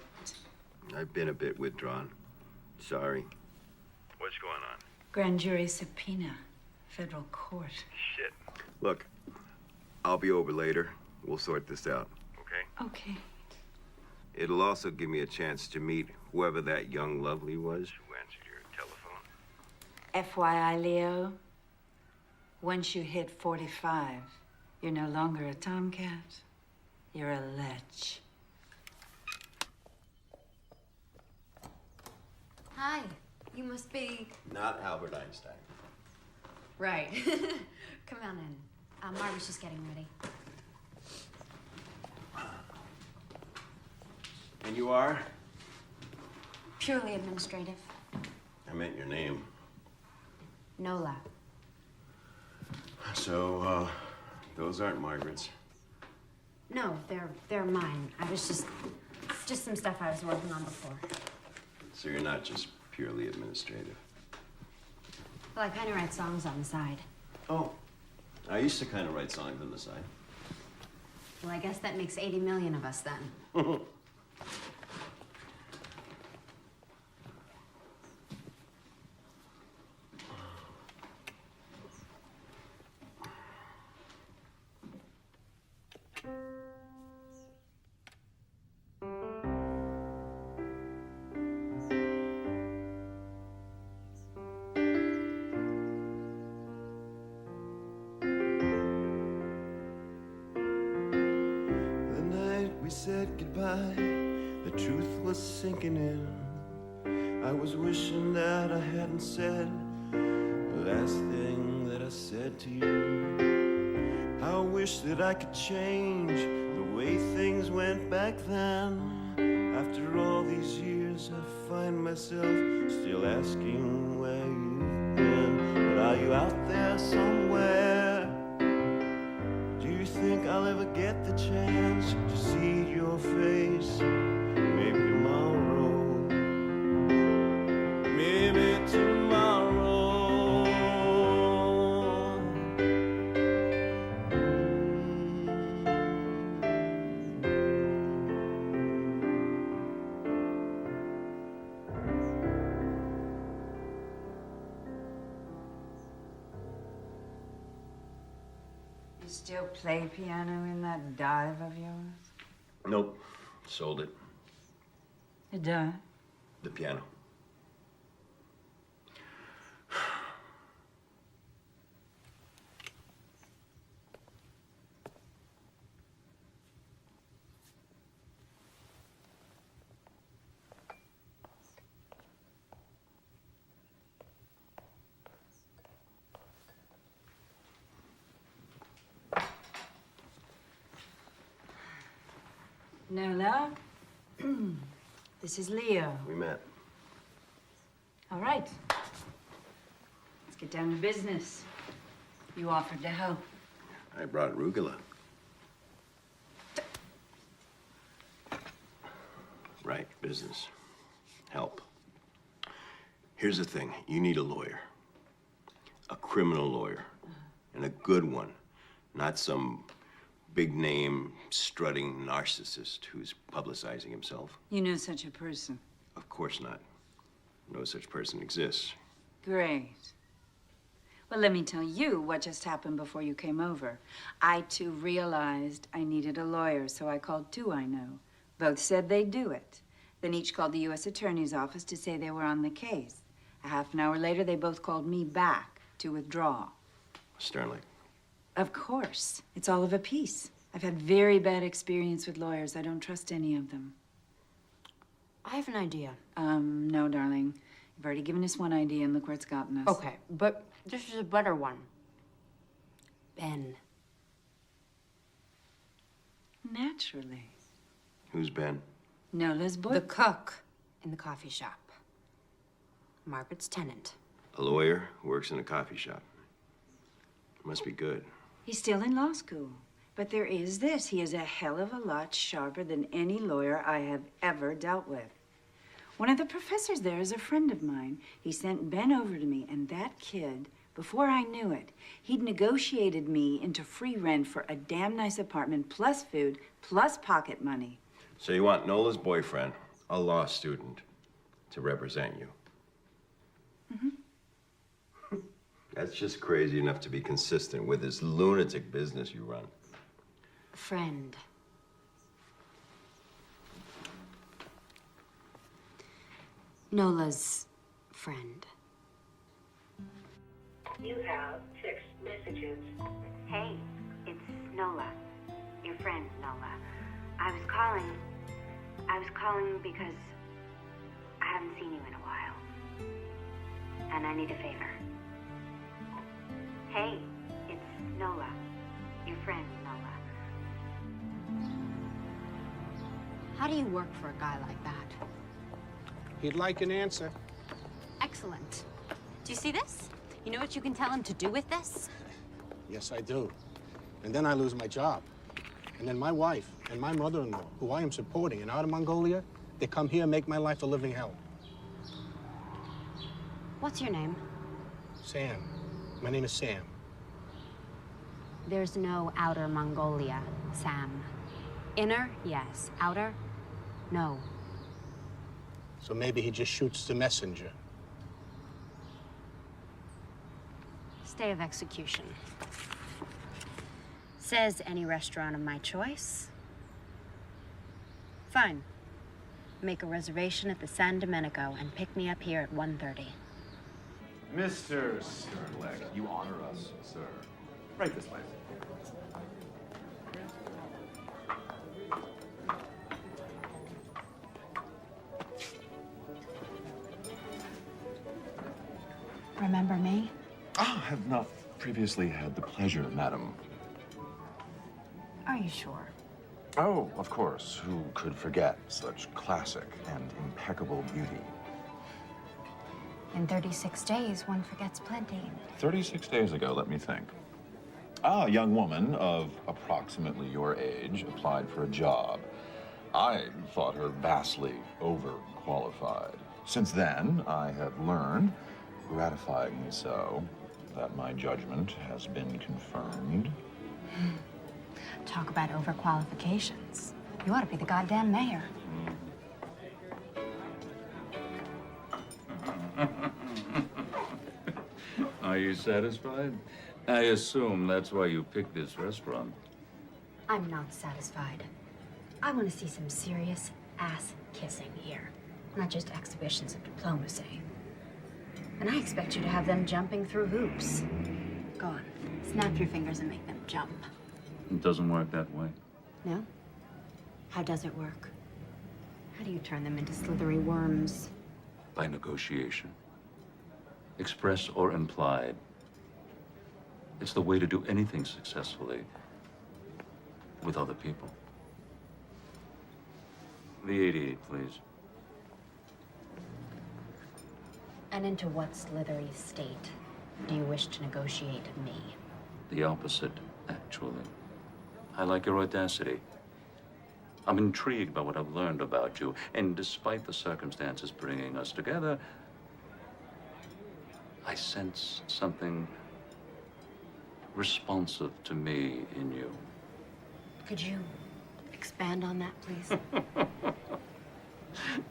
I've been a bit withdrawn. Sorry. What's going on? Grand jury subpoena. Federal court. Shit. Look, I'll be over later. We'll sort this out, okay? Okay. It'll also give me a chance to meet whoever that young lovely was who answered your telephone. FYI, Leo, once you hit 45, you're no longer a tomcat. You're a lech. Hi. You must be... Not Albert Einstein. Right. Come on in. Margaret's just getting ready. And you are? Purely administrative. I meant your name. Nola. So, those aren't Margaret's. No, they're mine. I was just some stuff I was working on before. So you're not just purely administrative. Well, I kind of write songs on the side. Oh, I used to kind of write songs on the side. Well, I guess that makes 80 million of us then. Said goodbye, the truth was sinking in. I was wishing that I hadn't said the last thing that I said to you. I wish that I could change the way things went back then. After all these years, I find myself still asking where you've been. But are you out there somewhere? Do you think I'll ever get the chance to see your face? Maybe tomorrow. Maybe tomorrow. You still play piano in that dive of yours? Nope. Sold it. You done? The piano. Nola, this is Leo. We met. All right. Let's get down to business. You offered to help. I brought arugula. Right, business. Help. Here's the thing. You need a lawyer. A criminal lawyer. And a good one. Not some big-name, strutting narcissist who's publicizing himself. You know such a person. Of course not. No such person exists. Great. Well, let me tell you what just happened before you came over. I, too, realized I needed a lawyer, so I called two I know. Both said they'd do it. Then each called the U.S. Attorney's office to say they were on the case. A half an hour later, they both called me back to withdraw. Sternly. Of course. It's all of a piece. I've had very bad experience with lawyers. I don't trust any of them. I have an idea. No, darling. You've already given us one idea, and look where it's gotten us. Okay, but this is a better one. Ben. Naturally. Who's Ben? Nola's boy. The cook in the coffee shop. Margaret's tenant. A lawyer who works in a coffee shop. Must be good. He's still in law school. But there is this. He is a hell of a lot sharper than any lawyer I have ever dealt with. One of the professors there is a friend of mine. He sent Ben over to me, and that kid, before I knew it, he'd negotiated me into free rent for a damn nice apartment, plus food, plus pocket money. So you want Nola's boyfriend, a law student, to represent you? Mm-hmm. That's just crazy enough to be consistent with this lunatic business you run. Friend. Nola's friend. You have 6 messages. Hey, it's Nola. Your friend, Nola. I was calling because I haven't seen you in a while. And I need a favor. Hey, it's Nola. Your friend, Nola. How do you work for a guy like that? He'd like an answer. Excellent. Do you see this? You know what you can tell him to do with this? Yes, I do. And then I lose my job. And then my wife and my mother-in-law, who I am supporting in Outer Mongolia, they come here and make my life a living hell. What's your name? Sam. My name is Sam. There's no outer Mongolia, Sam. Inner, yes. Outer, no. So maybe he just shoots the messenger. Stay of execution. Says any restaurant of my choice. Fine. Make a reservation at the San Domenico and pick me up here at 1:30. Mr. Sternleck, you honor us, sir. Right this way. Remember me? Ah, I have not previously had the pleasure, madam. Are you sure? Oh, of course. Who could forget such classic and impeccable beauty? In 36 days, one forgets plenty. 36 days ago, let me think. Ah, a young woman of approximately your age applied for a job. I thought her vastly overqualified. Since then, I have learned, gratifyingly so, that my judgment has been confirmed. Talk about overqualifications. You ought to be the goddamn mayor. Are you satisfied? I assume that's why you picked this restaurant. I'm not satisfied. I want to see some serious ass kissing here, not just exhibitions of diplomacy. And I expect you to have them jumping through hoops. Go on, snap your fingers and make them jump. It doesn't work that way. No? How does it work? How do you turn them into slithery worms? By negotiation. Express or implied. It's the way to do anything successfully with other people. The 88, please. And into what slithery state do you wish to negotiate me? The opposite, actually. I like your audacity. I'm intrigued by what I've learned about you, and despite the circumstances bringing us together, I sense something responsive to me in you. Could you expand on that, please?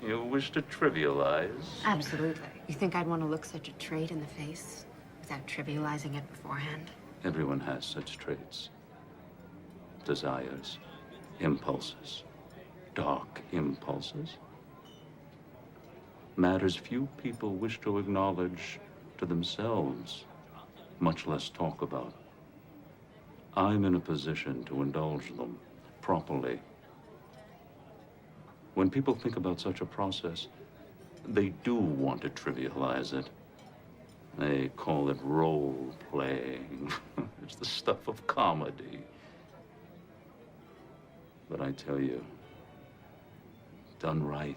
You wish to trivialize? Absolutely. You think I'd want to look such a trait in the face without trivializing it beforehand? Everyone has such traits. Desires, impulses, dark impulses. Matters few people wish to acknowledge to themselves, much less talk about. I'm in a position to indulge them properly. When people think about such a process, they do want to trivialize it. They call it role-playing. It's the stuff of comedy. But I tell you, done right,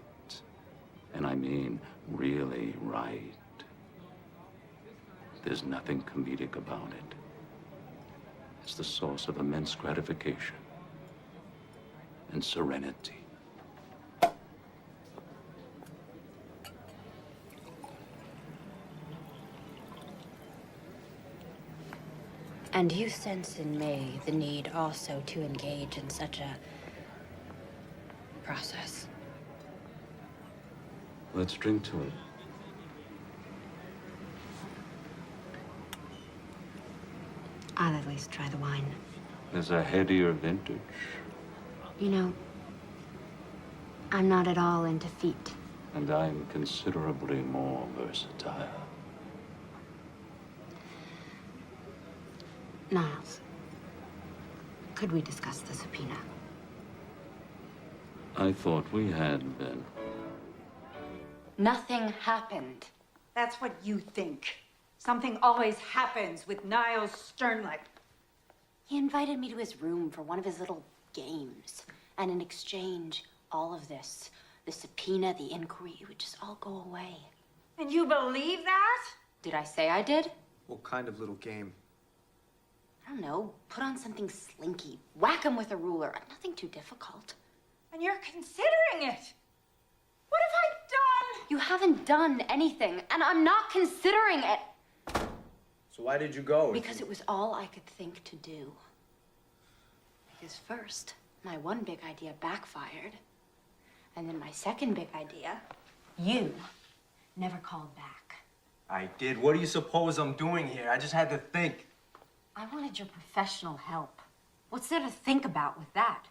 and I mean really right, there's nothing comedic about it. It's the source of immense gratification and serenity. And you sense in me the need also to engage in such a process. Let's drink to it. I'll at least try the wine. There's a headier vintage. You know, I'm not at all into feet. And I'm considerably more versatile. Niles, could we discuss the subpoena? I thought we had been. Nothing happened. That's what you think. Something always happens with Niles Sternleck. He invited me to his room for one of his little games. And in exchange, all of this, the subpoena, the inquiry, it would just all go away. And you believe that? Did I say I did? What kind of little game? I don't know. Put on something slinky. Whack him with a ruler. Nothing too difficult. And you're considering it. What have I done? You haven't done anything, and I'm not considering it. So why did you go? Because it was all I could think to do. Because first, my one big idea backfired. And then my second big idea, you never called back. I did. What do you suppose I'm doing here? I just had to think. I wanted your professional help. What's there to think about with that?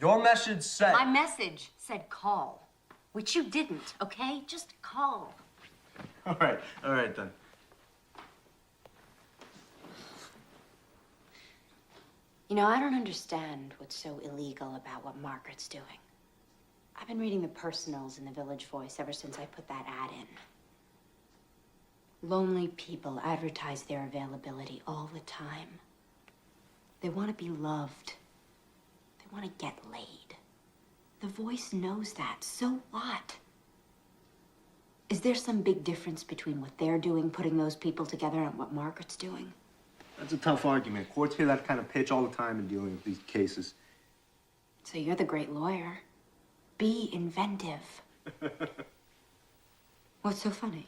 Your message said... My message said call, which you didn't, okay? Just call. All right then. You know, I don't understand what's so illegal about what Margaret's doing. I've been reading the personals in the Village Voice ever since I put that ad in. Lonely people advertise their availability all the time. They want to be loved. They want to get laid. The Voice knows that. So what? Is there some big difference between what they're doing, putting those people together, and what Margaret's doing? That's a tough argument. Courts hear that kind of pitch all the time in dealing with these cases. So you're the great lawyer. Be inventive. What's so funny?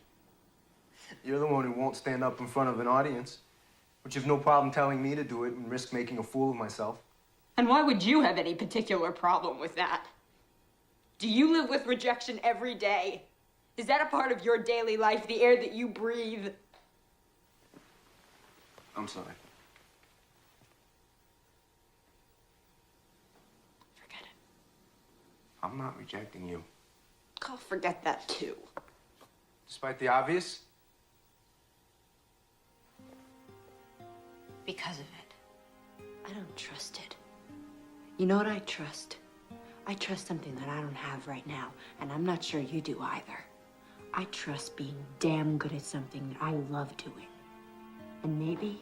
You're the one who won't stand up in front of an audience, but you've no problem telling me to do it and risk making a fool of myself. And why would you have any particular problem with that? Do you live with rejection every day? Is that a part of your daily life, the air that you breathe? I'm sorry. Forget it. I'm not rejecting you. I'll forget that too. Despite the obvious? Because of it. I don't trust it. You know what I trust? I trust something that I don't have right now, and I'm not sure you do either. I trust being damn good at something that I love doing. And maybe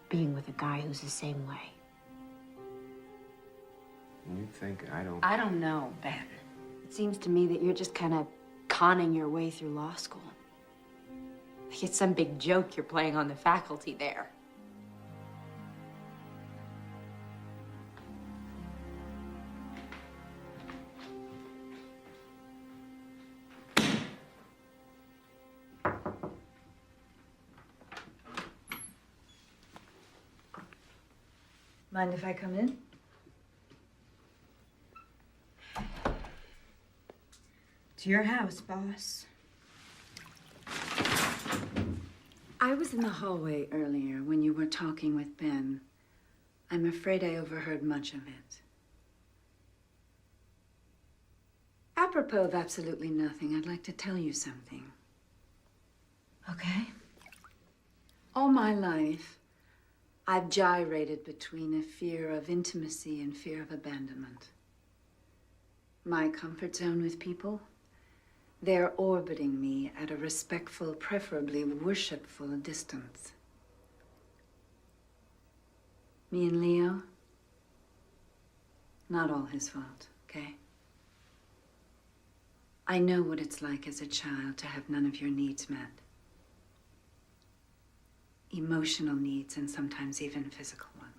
being with a guy who's the same way. You think I don't... I don't know, Ben. It seems to me that you're just kind of conning your way through law school. Like it's some big joke you're playing on the faculty there. Mind if I come in? It's your house, boss. I was in the hallway earlier when you were talking with Ben. I'm afraid I overheard much of it. Apropos of absolutely nothing, I'd like to tell you something. Okay? All my life, I've gyrated between a fear of intimacy and fear of abandonment. My comfort zone with people, they're orbiting me at a respectful, preferably worshipful distance. Me and Leo, not all his fault, okay? I know what it's like as a child to have none of your needs met. Emotional needs and sometimes even physical ones.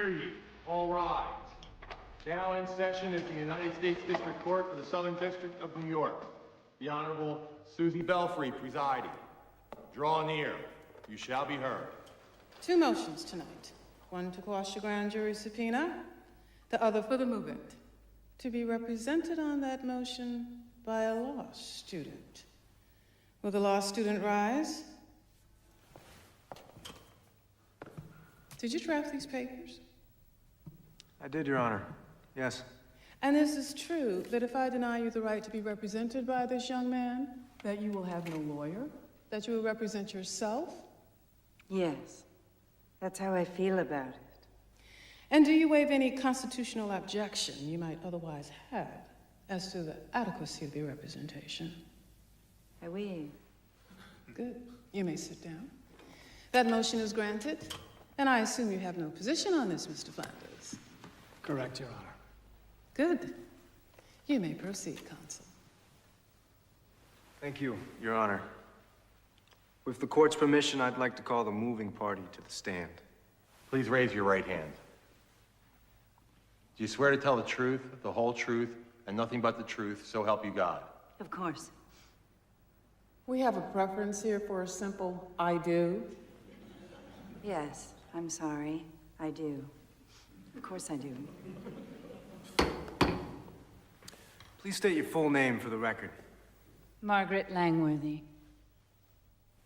Hear ye. All rise. Now in session is the United States District Court for the Southern District of New York. The Honorable Susie Belfry presiding. Draw near. You shall be heard. Two motions tonight. One to quash the grand jury subpoena, the other for the movement. To be represented on that motion by a law student. Will the law student rise? Did you draft these papers? I did, Your Honor. Yes. And is this true that if I deny you the right to be represented by this young man, that you will have no lawyer? That you will represent yourself? Yes. That's how I feel about it. And do you waive any constitutional objection you might otherwise have as to the adequacy of your representation? I waive. Good. You may sit down. That motion is granted, and I assume you have no position on this, Mr. Flanders. Correct, Your Honor. Good. You may proceed, Counsel. Thank you, Your Honor. With the court's permission, I'd like to call the moving party to the stand. Please raise your right hand. Do you swear to tell the truth, the whole truth, and nothing but the truth, so help you God? Of course. We have a preference here for a simple I do. Yes, I'm sorry. I do. Of course I do. Please state your full name for the record. Margaret Langworthy.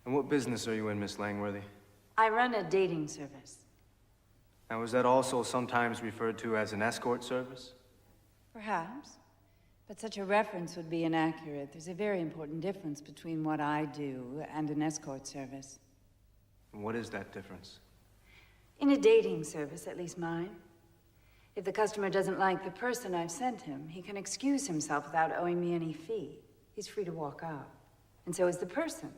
And what business are you in, Miss Langworthy? I run a dating service. Now, is that also sometimes referred to as an escort service? Perhaps. But such a reference would be inaccurate. There's a very important difference between what I do and an escort service. And what is that difference? In a dating service, at least mine, if the customer doesn't like the person I've sent him, he can excuse himself without owing me any fee. He's free to walk out. And so is the person.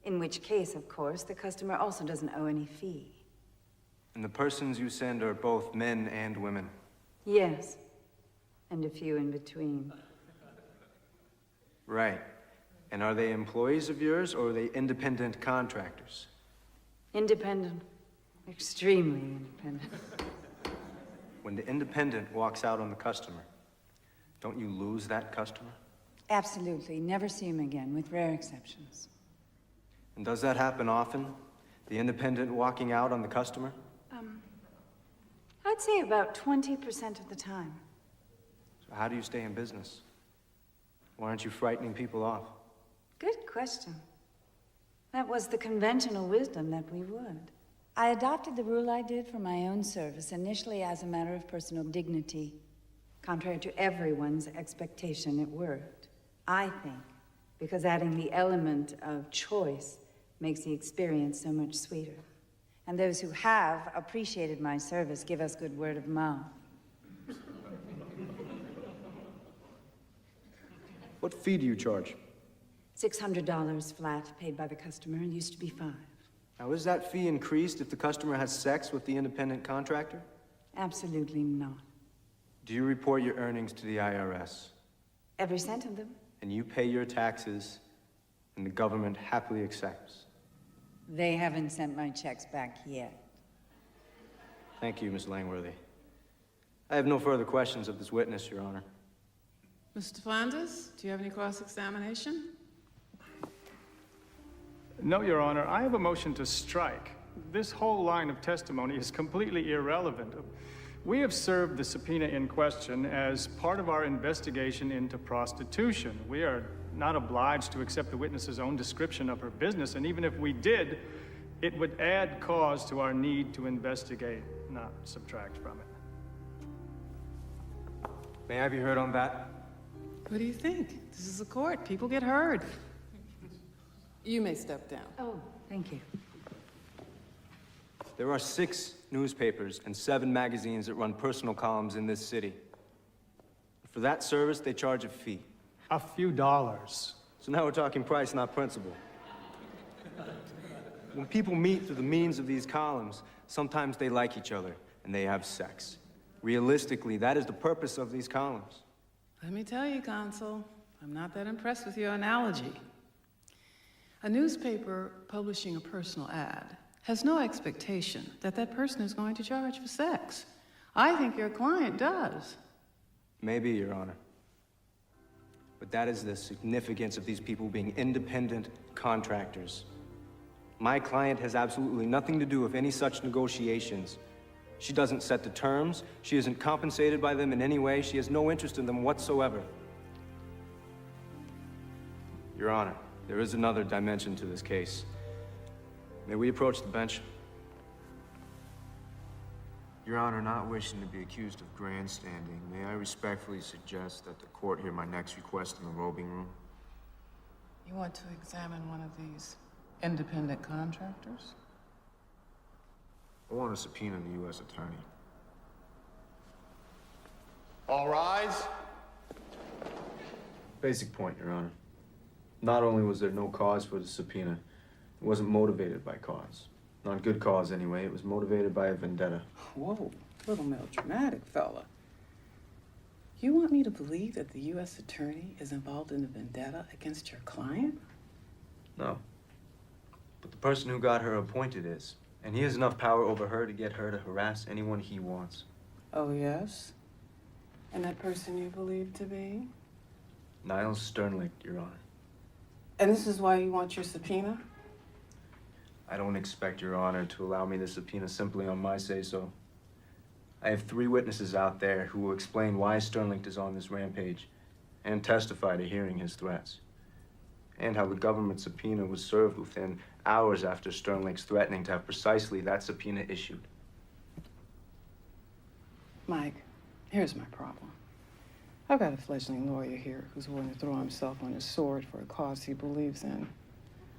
In which case, of course, the customer also doesn't owe any fee. And the persons you send are both men and women? Yes. And a few in between. Right. And are they employees of yours, or are they independent contractors? Independent. Extremely independent. When the independent walks out on the customer, don't you lose that customer? Absolutely. Never see him again, with rare exceptions. And does that happen often? The independent walking out on the customer? I'd say about 20% of the time. So how do you stay in business? Why aren't you frightening people off? Good question. That was the conventional wisdom that we would. I adopted the rule I did for my own service, initially as a matter of personal dignity. Contrary to everyone's expectation, it worked. I think, because adding the element of choice makes the experience so much sweeter. And those who have appreciated my service give us good word of mouth. What fee do you charge? $600 flat, paid by the customer. It used to be $5. Now, is that fee increased if the customer has sex with the independent contractor? Absolutely not. Do you report your earnings to the IRS? Every cent of them. And you pay your taxes, and the government happily accepts? They haven't sent my checks back yet. Thank you, Miss Langworthy. I have no further questions of this witness, Your Honor. Mr. Flanders, do you have any cross-examination? No, Your Honor. I have a motion to strike. This whole line of testimony is completely irrelevant. We have served the subpoena in question as part of our investigation into prostitution. We are not obliged to accept the witness's own description of her business, and even if we did, it would add cause to our need to investigate, not subtract from it. May I be heard on that? What do you think? This is a court. People get heard. You may step down. Oh, thank you. There are 6 newspapers and 7 magazines that run personal columns in this city. For that service, they charge a fee. A few dollars. So now we're talking price, not principle. When people meet through the means of these columns, sometimes they like each other and they have sex. Realistically, that is the purpose of these columns. Let me tell you, Consul, I'm not that impressed with your analogy. A newspaper publishing a personal ad has no expectation that that person is going to charge for sex. I think your client does. Maybe, Your Honor. But that is the significance of these people being independent contractors. My client has absolutely nothing to do with any such negotiations. She doesn't set the terms. She isn't compensated by them in any way. She has no interest in them whatsoever. Your Honor, there is another dimension to this case. May we approach the bench? Your Honor, not wishing to be accused of grandstanding, may I respectfully suggest that the court hear my next request in the robing room? You want to examine one of these independent contractors? I want to subpoena the U.S. Attorney. All rise. Basic point, Your Honor. Not only was there no cause for the subpoena, it wasn't motivated by cause. Not good cause, anyway. It was motivated by a vendetta. Whoa, little melodramatic fella. You want me to believe that the U.S. Attorney is involved in a vendetta against your client? No. But the person who got her appointed is. And he has enough power over her to get her to harass anyone he wants. Oh, yes? And that person you believe to be? Niles Sternlicht, Your Honor. And this is why you want your subpoena? I don't expect Your Honor to allow me the subpoena simply on my say-so. I have 3 witnesses out there who will explain why Sternlicht is on this rampage and testify to hearing his threats. And how the government subpoena was served within hours after Sternlicht's threatening to have precisely that subpoena issued. Mike, here's my problem. I've got a fledgling lawyer here who's willing to throw himself on his sword for a cause he believes in.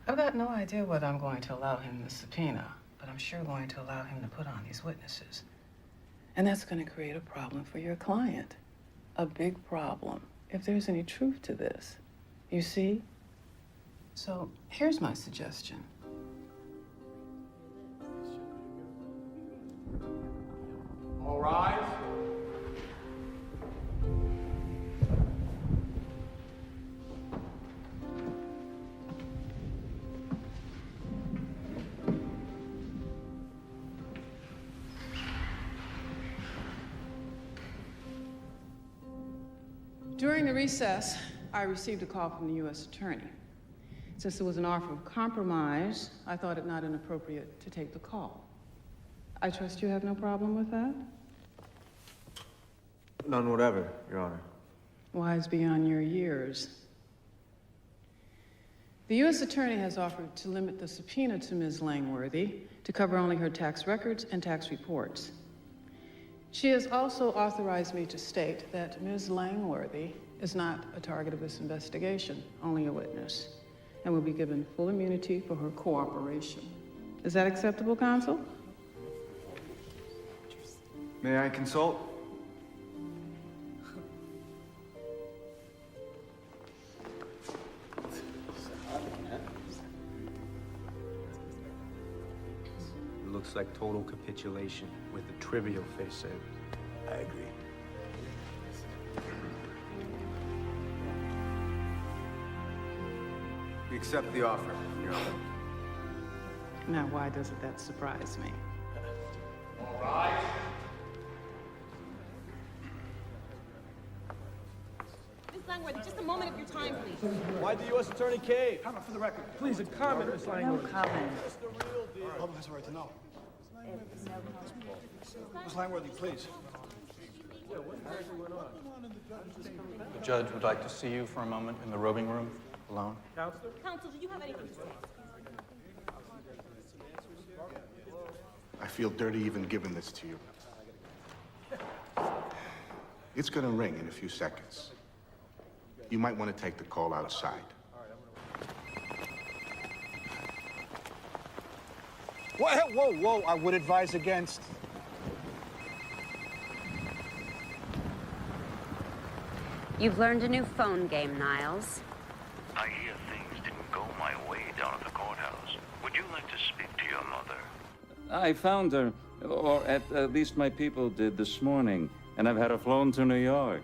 I've got no idea whether I'm going to allow him the subpoena, but I'm sure going to allow him to put on these witnesses. And that's going to create a problem for your client. A big problem, if there's any truth to this. You see? So here's my suggestion. All rise. During the recess, I received a call from the U.S. Attorney. Since there was an offer of compromise, I thought it not inappropriate to take the call. I trust you have no problem with that? None whatever, Your Honor. Wise beyond your years. The U.S. Attorney has offered to limit the subpoena to Ms. Langworthy to cover only her tax records and tax reports. She has also authorized me to state that Ms. Langworthy is not a target of this investigation, only a witness, and will be given full immunity for her cooperation. Is that acceptable, counsel? May I consult? It looks like total capitulation with a trivial face saved. I agree. We accept the offer, Your Honor. Now, why doesn't that surprise me? All rise. Ms. Langworthy, just a moment of your time, please. Why'd the U.S. Attorney cave? Comment for the record. Please, a comment, Ms. Langworthy. No comment. That's the real deal. Public has a right to know. Ms. Langworthy, please. The judge would like to see you for a moment in the robing room, alone. Counselor? Counsel, do you have anything to say? I feel dirty even giving this to you. It's gonna ring in a few seconds. You might want to take the call outside. Whoa, whoa, I would advise against. You've learned a new phone game, Niles. I hear things didn't go my way down at the courthouse. Would you like to speak to your mother? I found her, or at least my people did this morning, and I've had her flown to New York.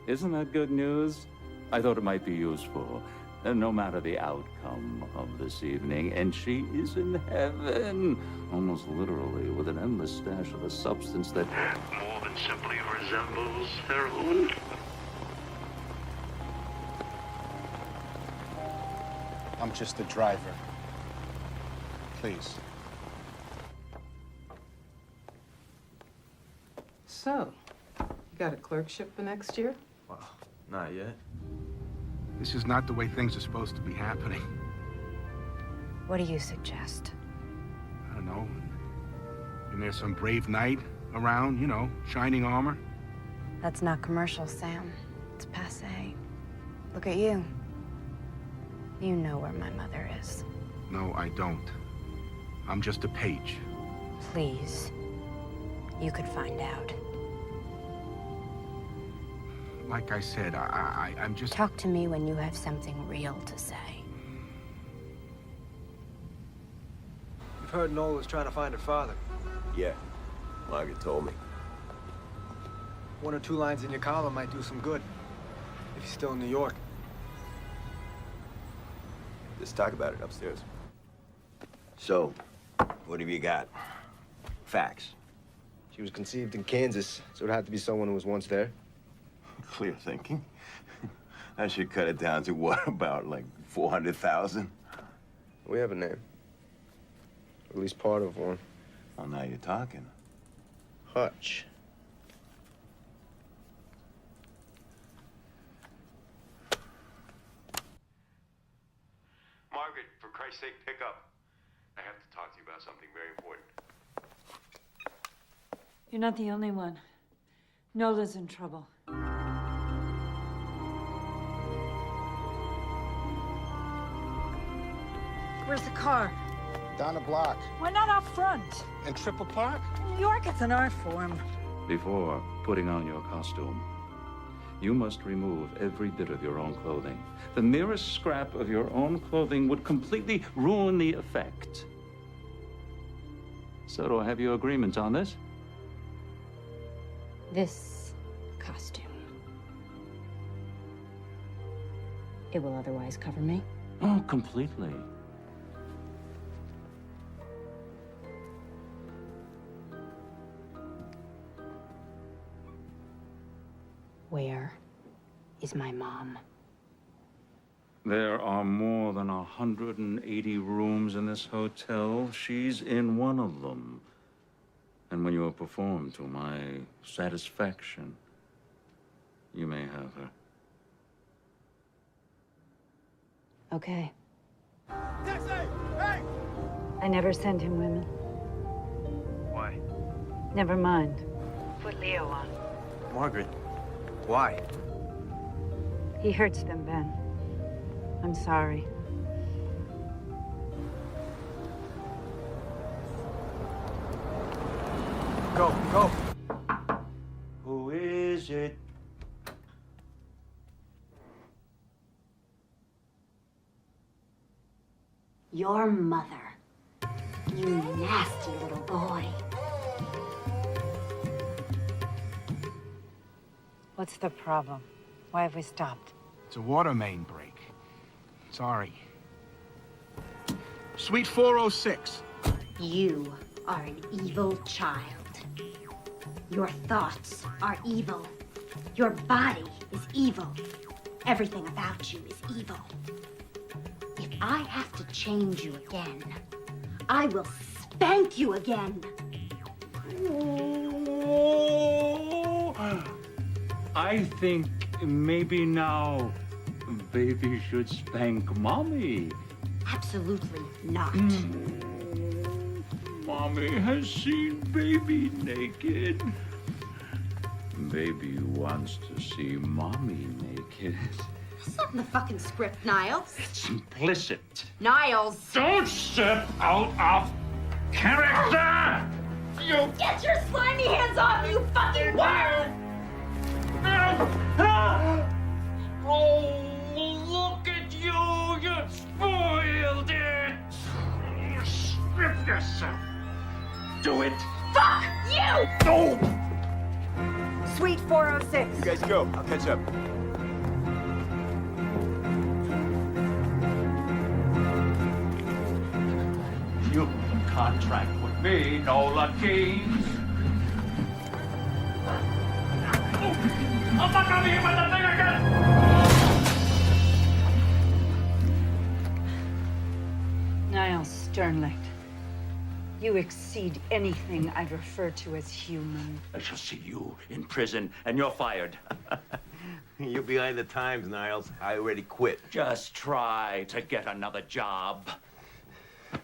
Isn't that good news? I thought it might be useful. And no matter the outcome of this evening, and she is in heaven, almost literally, with an endless stash of a substance that more than simply resembles heroin. I'm just a driver. Please. So, you got a clerkship for next year? Well, not yet. This is not the way things are supposed to be happening. What do you suggest? I don't know. And there's some brave knight around, you know, shining armor. That's not commercial, Sam. It's passé. Look at you. You know where my mother is. No, I don't. I'm just a page. Please. You could find out. Like I said, I'm just... Talk to me when you have something real to say. You've heard Nola's trying to find her father. Yeah, Margaret told me. 1 or 2 lines in your column might do some good. If he's still in New York. Let's talk about it upstairs. So, what have you got? Facts. She was conceived in Kansas, so it'd have to be someone who was once there. Clear thinking. I should cut it down to what, about like 400,000? We have a name. At least part of one. Well, now you're talking. Hutch. Margaret, for Christ's sake, pick up. I have to talk to you about something very important. You're not the only one. Nola's in trouble. Where's the car? Down the block. Why not out front? In Triple Park? In New York, it's an art form. Before putting on your costume, you must remove every bit of your own clothing. The merest scrap of your own clothing would completely ruin the effect. So do I have your agreement on this? This costume. It will otherwise cover me? Oh, completely. Where is my mom? There are more than 180 rooms in this hotel. She's in one of them. And when you have performed to my satisfaction, you may have her. Okay. Taxi! Hey! I never send him women. Why? Never mind. Put Leo on. Margaret, why? He hurts them, Ben. I'm sorry. Go, go. Who is it? Your mother. You nasty little boy. What's the problem? Why have we stopped? It's a water main break. Sorry. Suite 406. You are an evil child. Your thoughts are evil. Your body is evil. Everything about you is evil. If I have to change you again, I will spank you again. I think maybe now baby should spank mommy. Absolutely not. Mommy has seen baby naked. Baby wants to see mommy naked. That's not in the fucking script, Niles. It's implicit. Niles! Don't step out of character! You Get your slimy hands off, you fucking worm! Oh, look at you! You spoiled it! Strip yourself! Do it! Fuck you! No! Suite 406. You guys go. I'll catch up. contract with me, Nola Keys. I'm not gonna be hit by the thing again! Niles Sternlicht, you exceed anything I'd refer to as human. I shall see you in prison, and you're fired. You're behind the times, Niles. I already quit. Just try to get another job.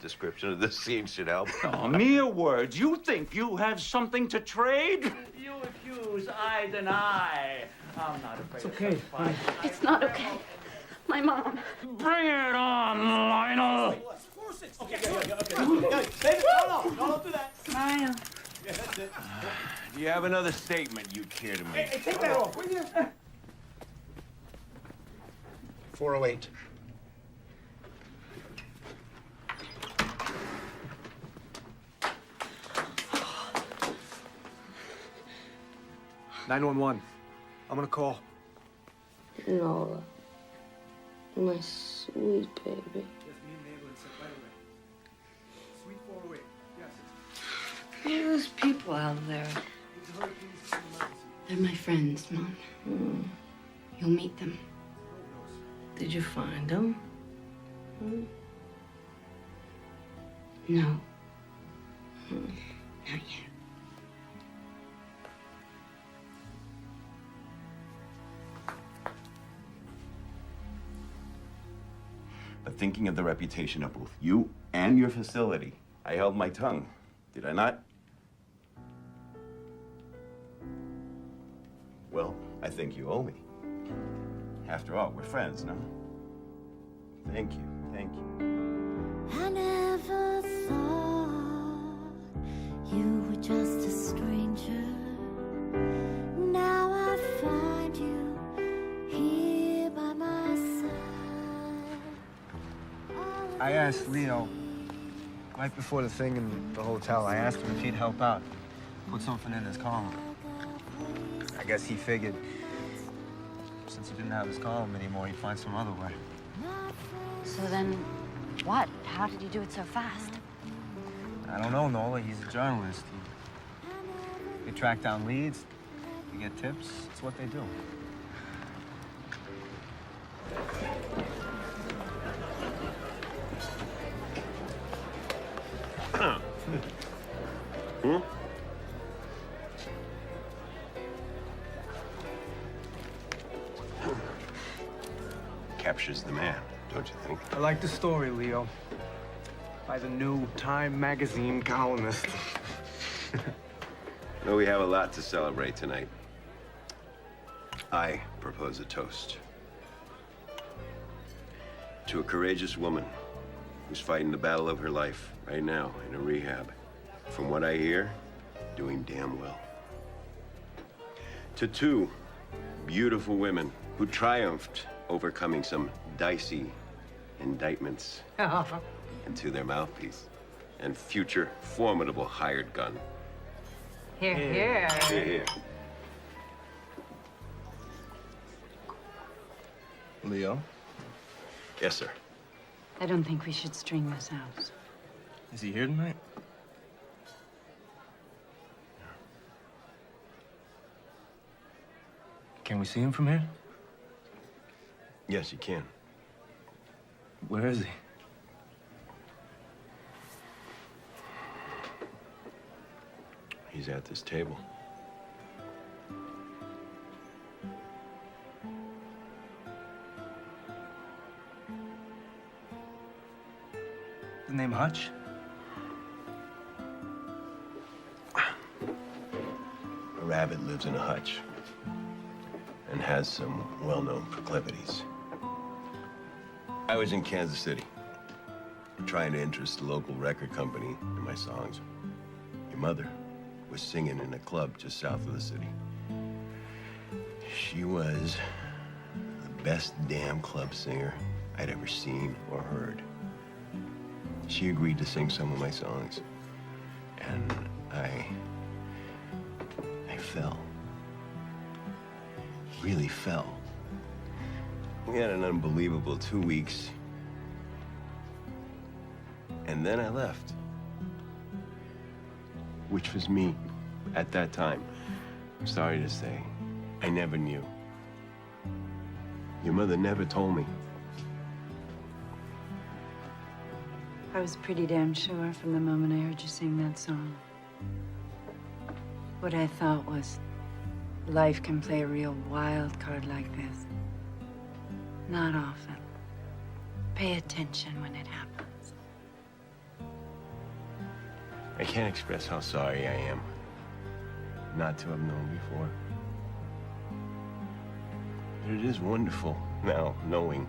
Description of this scene should help. Oh, mere words. You think you have something to trade? You accuse, I deny. I'm not afraid. It's okay. It's not okay. My mom. Bring it on, Lionel. Okay. Baby, no, don't do that. Smile. Yeah, that's it. Do you have another statement you care to make? Hey, take that off, will you? 408. $911. I'm gonna call. Nola. My sweet baby. Sweet 408. Yes. Who are those people out there? They're my friends, Mom. You'll meet them. Did you find them? No. Not yet. But thinking of the reputation of both you and your facility, I held my tongue. Did I not? Well, I think you owe me. After all, we're friends, no? Thank you. Thank you. I never thought you were just a stranger. Now I find you here by my side. I asked Leo, right before the thing in the hotel, I asked him if he'd help out. Put something in his column. I guess he figured since he didn't have his column anymore, he'd find some other way. So then, what? How did you do it so fast? I don't know, Nola. He's a journalist. They track down leads, they get tips. It's what they do. Hmm? Captures the man, don't you think? I like the story, Leo. By the new Time magazine columnist. Well, we have a lot to celebrate tonight. I propose a toast to a courageous woman who's fighting the battle of her life right now in a rehab. From what I hear, doing damn well. To two beautiful women who triumphed overcoming some dicey indictments. And to their mouthpiece and future formidable hired gun. Here, here. Here, here. Leo? Yes, sir. I don't think we should string this out. Is he here tonight? Can we see him from here? Yes, you can. Where is he? He's at this table. The name Hutch? A rabbit lives in a hutch and has some well-known proclivities. I was in Kansas City, trying to interest the local record company in my songs. Your mother was singing in a club just south of the city. She was the best damn club singer I'd ever seen or heard. She agreed to sing some of my songs, and I fell. Really fell. We had an unbelievable 2 weeks, and then I left. which was me at that time. I'm sorry to say, I never knew. Your mother never told me. I was pretty damn sure from the moment I heard you sing that song. What I thought was, life can play a real wild card like this. Not often. Pay attention when it happens. I can't express how sorry I am not to have known before. But it is wonderful now knowing.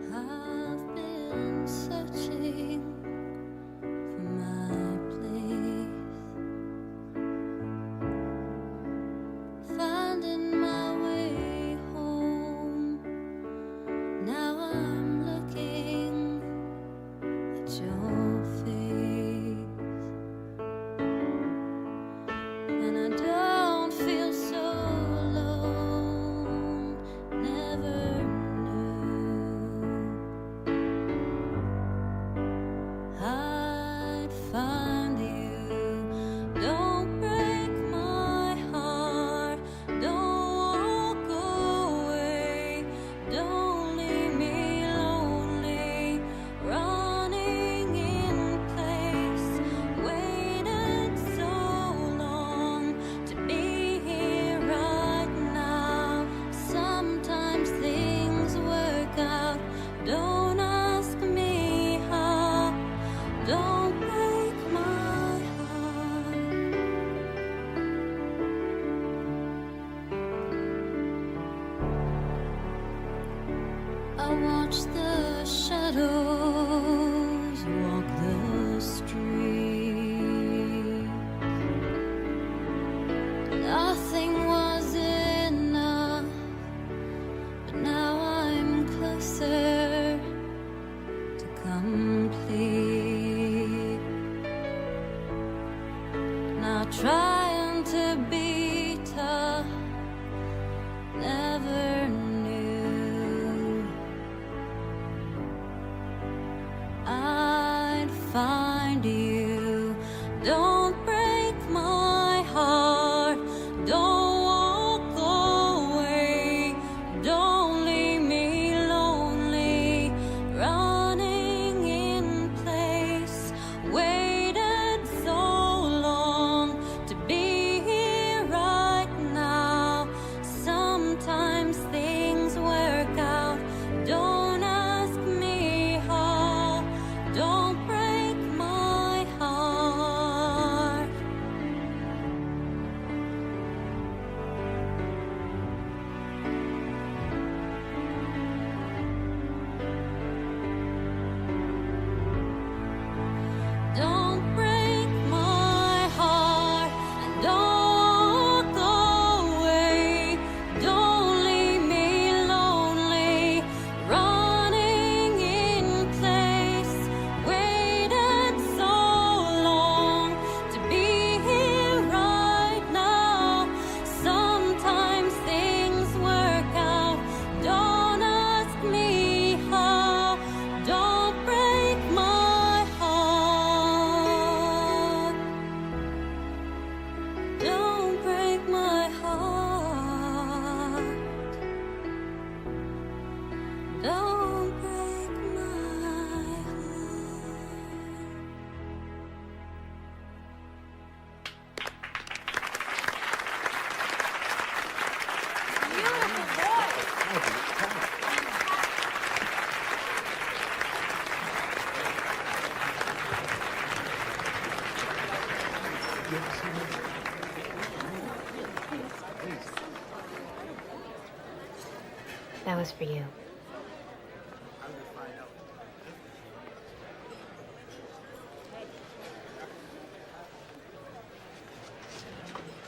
I've been searching for my place, finding my way home. Now I'm looking at your face, and I don't feel so alone. Never I'd find you. Don't break my heart. Don't walk away. Don't leave me lonely. Running in place. Waited so long to be here right now. Sometimes things work out. Don't ask me how. Don't break my heart. I watch the shadows walk the street. Nothing was enough, but now I'm closer to complete. Not trying to be tough, never knew That was for you.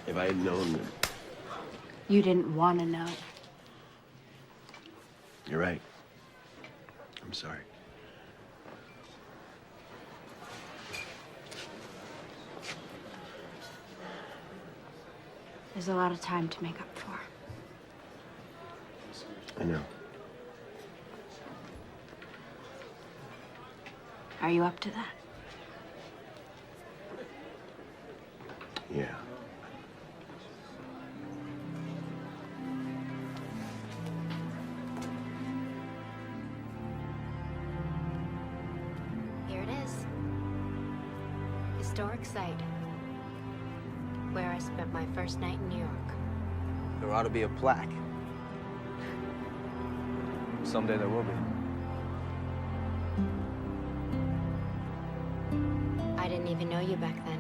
If I had known that... You didn't want to know. You're right. I'm sorry. There's a lot of time to make up for. I know. Are you up to that? Yeah. Here it is. Historic site. Where I spent my first night in New York. There ought to be a plaque. Someday there will be. I didn't even know you back then.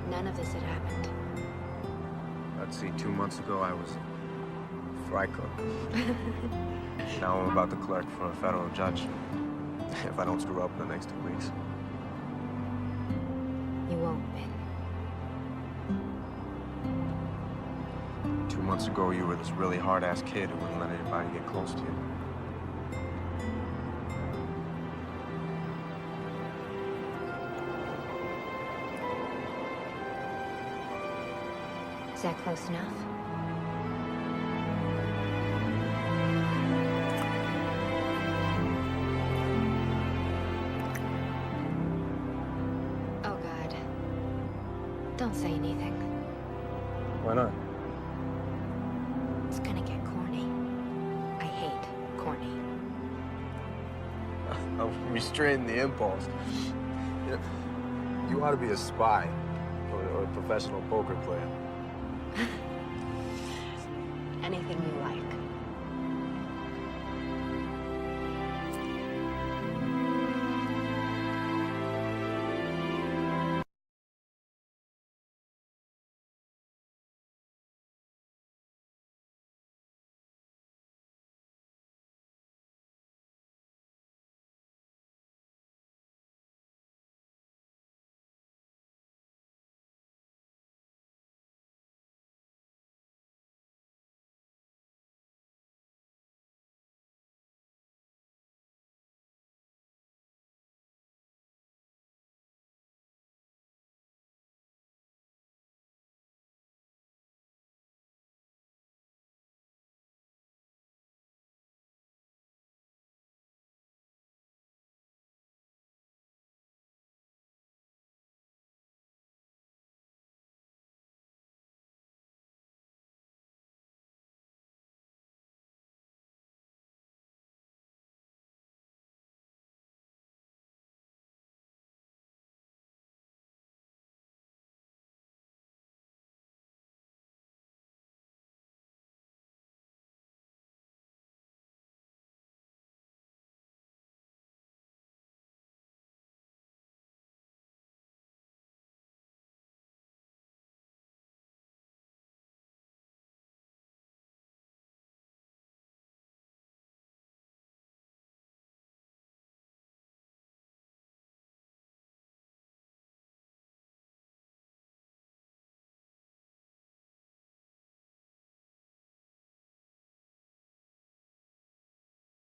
None of this had happened. Let's see, 2 months ago I was fry cook. Now I'm about to clerk for a federal judge. If I don't screw up in the next 2 weeks. You won't, Ben. 2 months ago you were this really hard-ass kid who wouldn't let anybody get close to you. Is that close enough? Oh, God. Don't say anything. Why not? It's gonna get corny. I hate corny. I'm restraining the impulse. You know, you ought to be a spy or a professional poker player. Anything you like.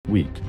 Week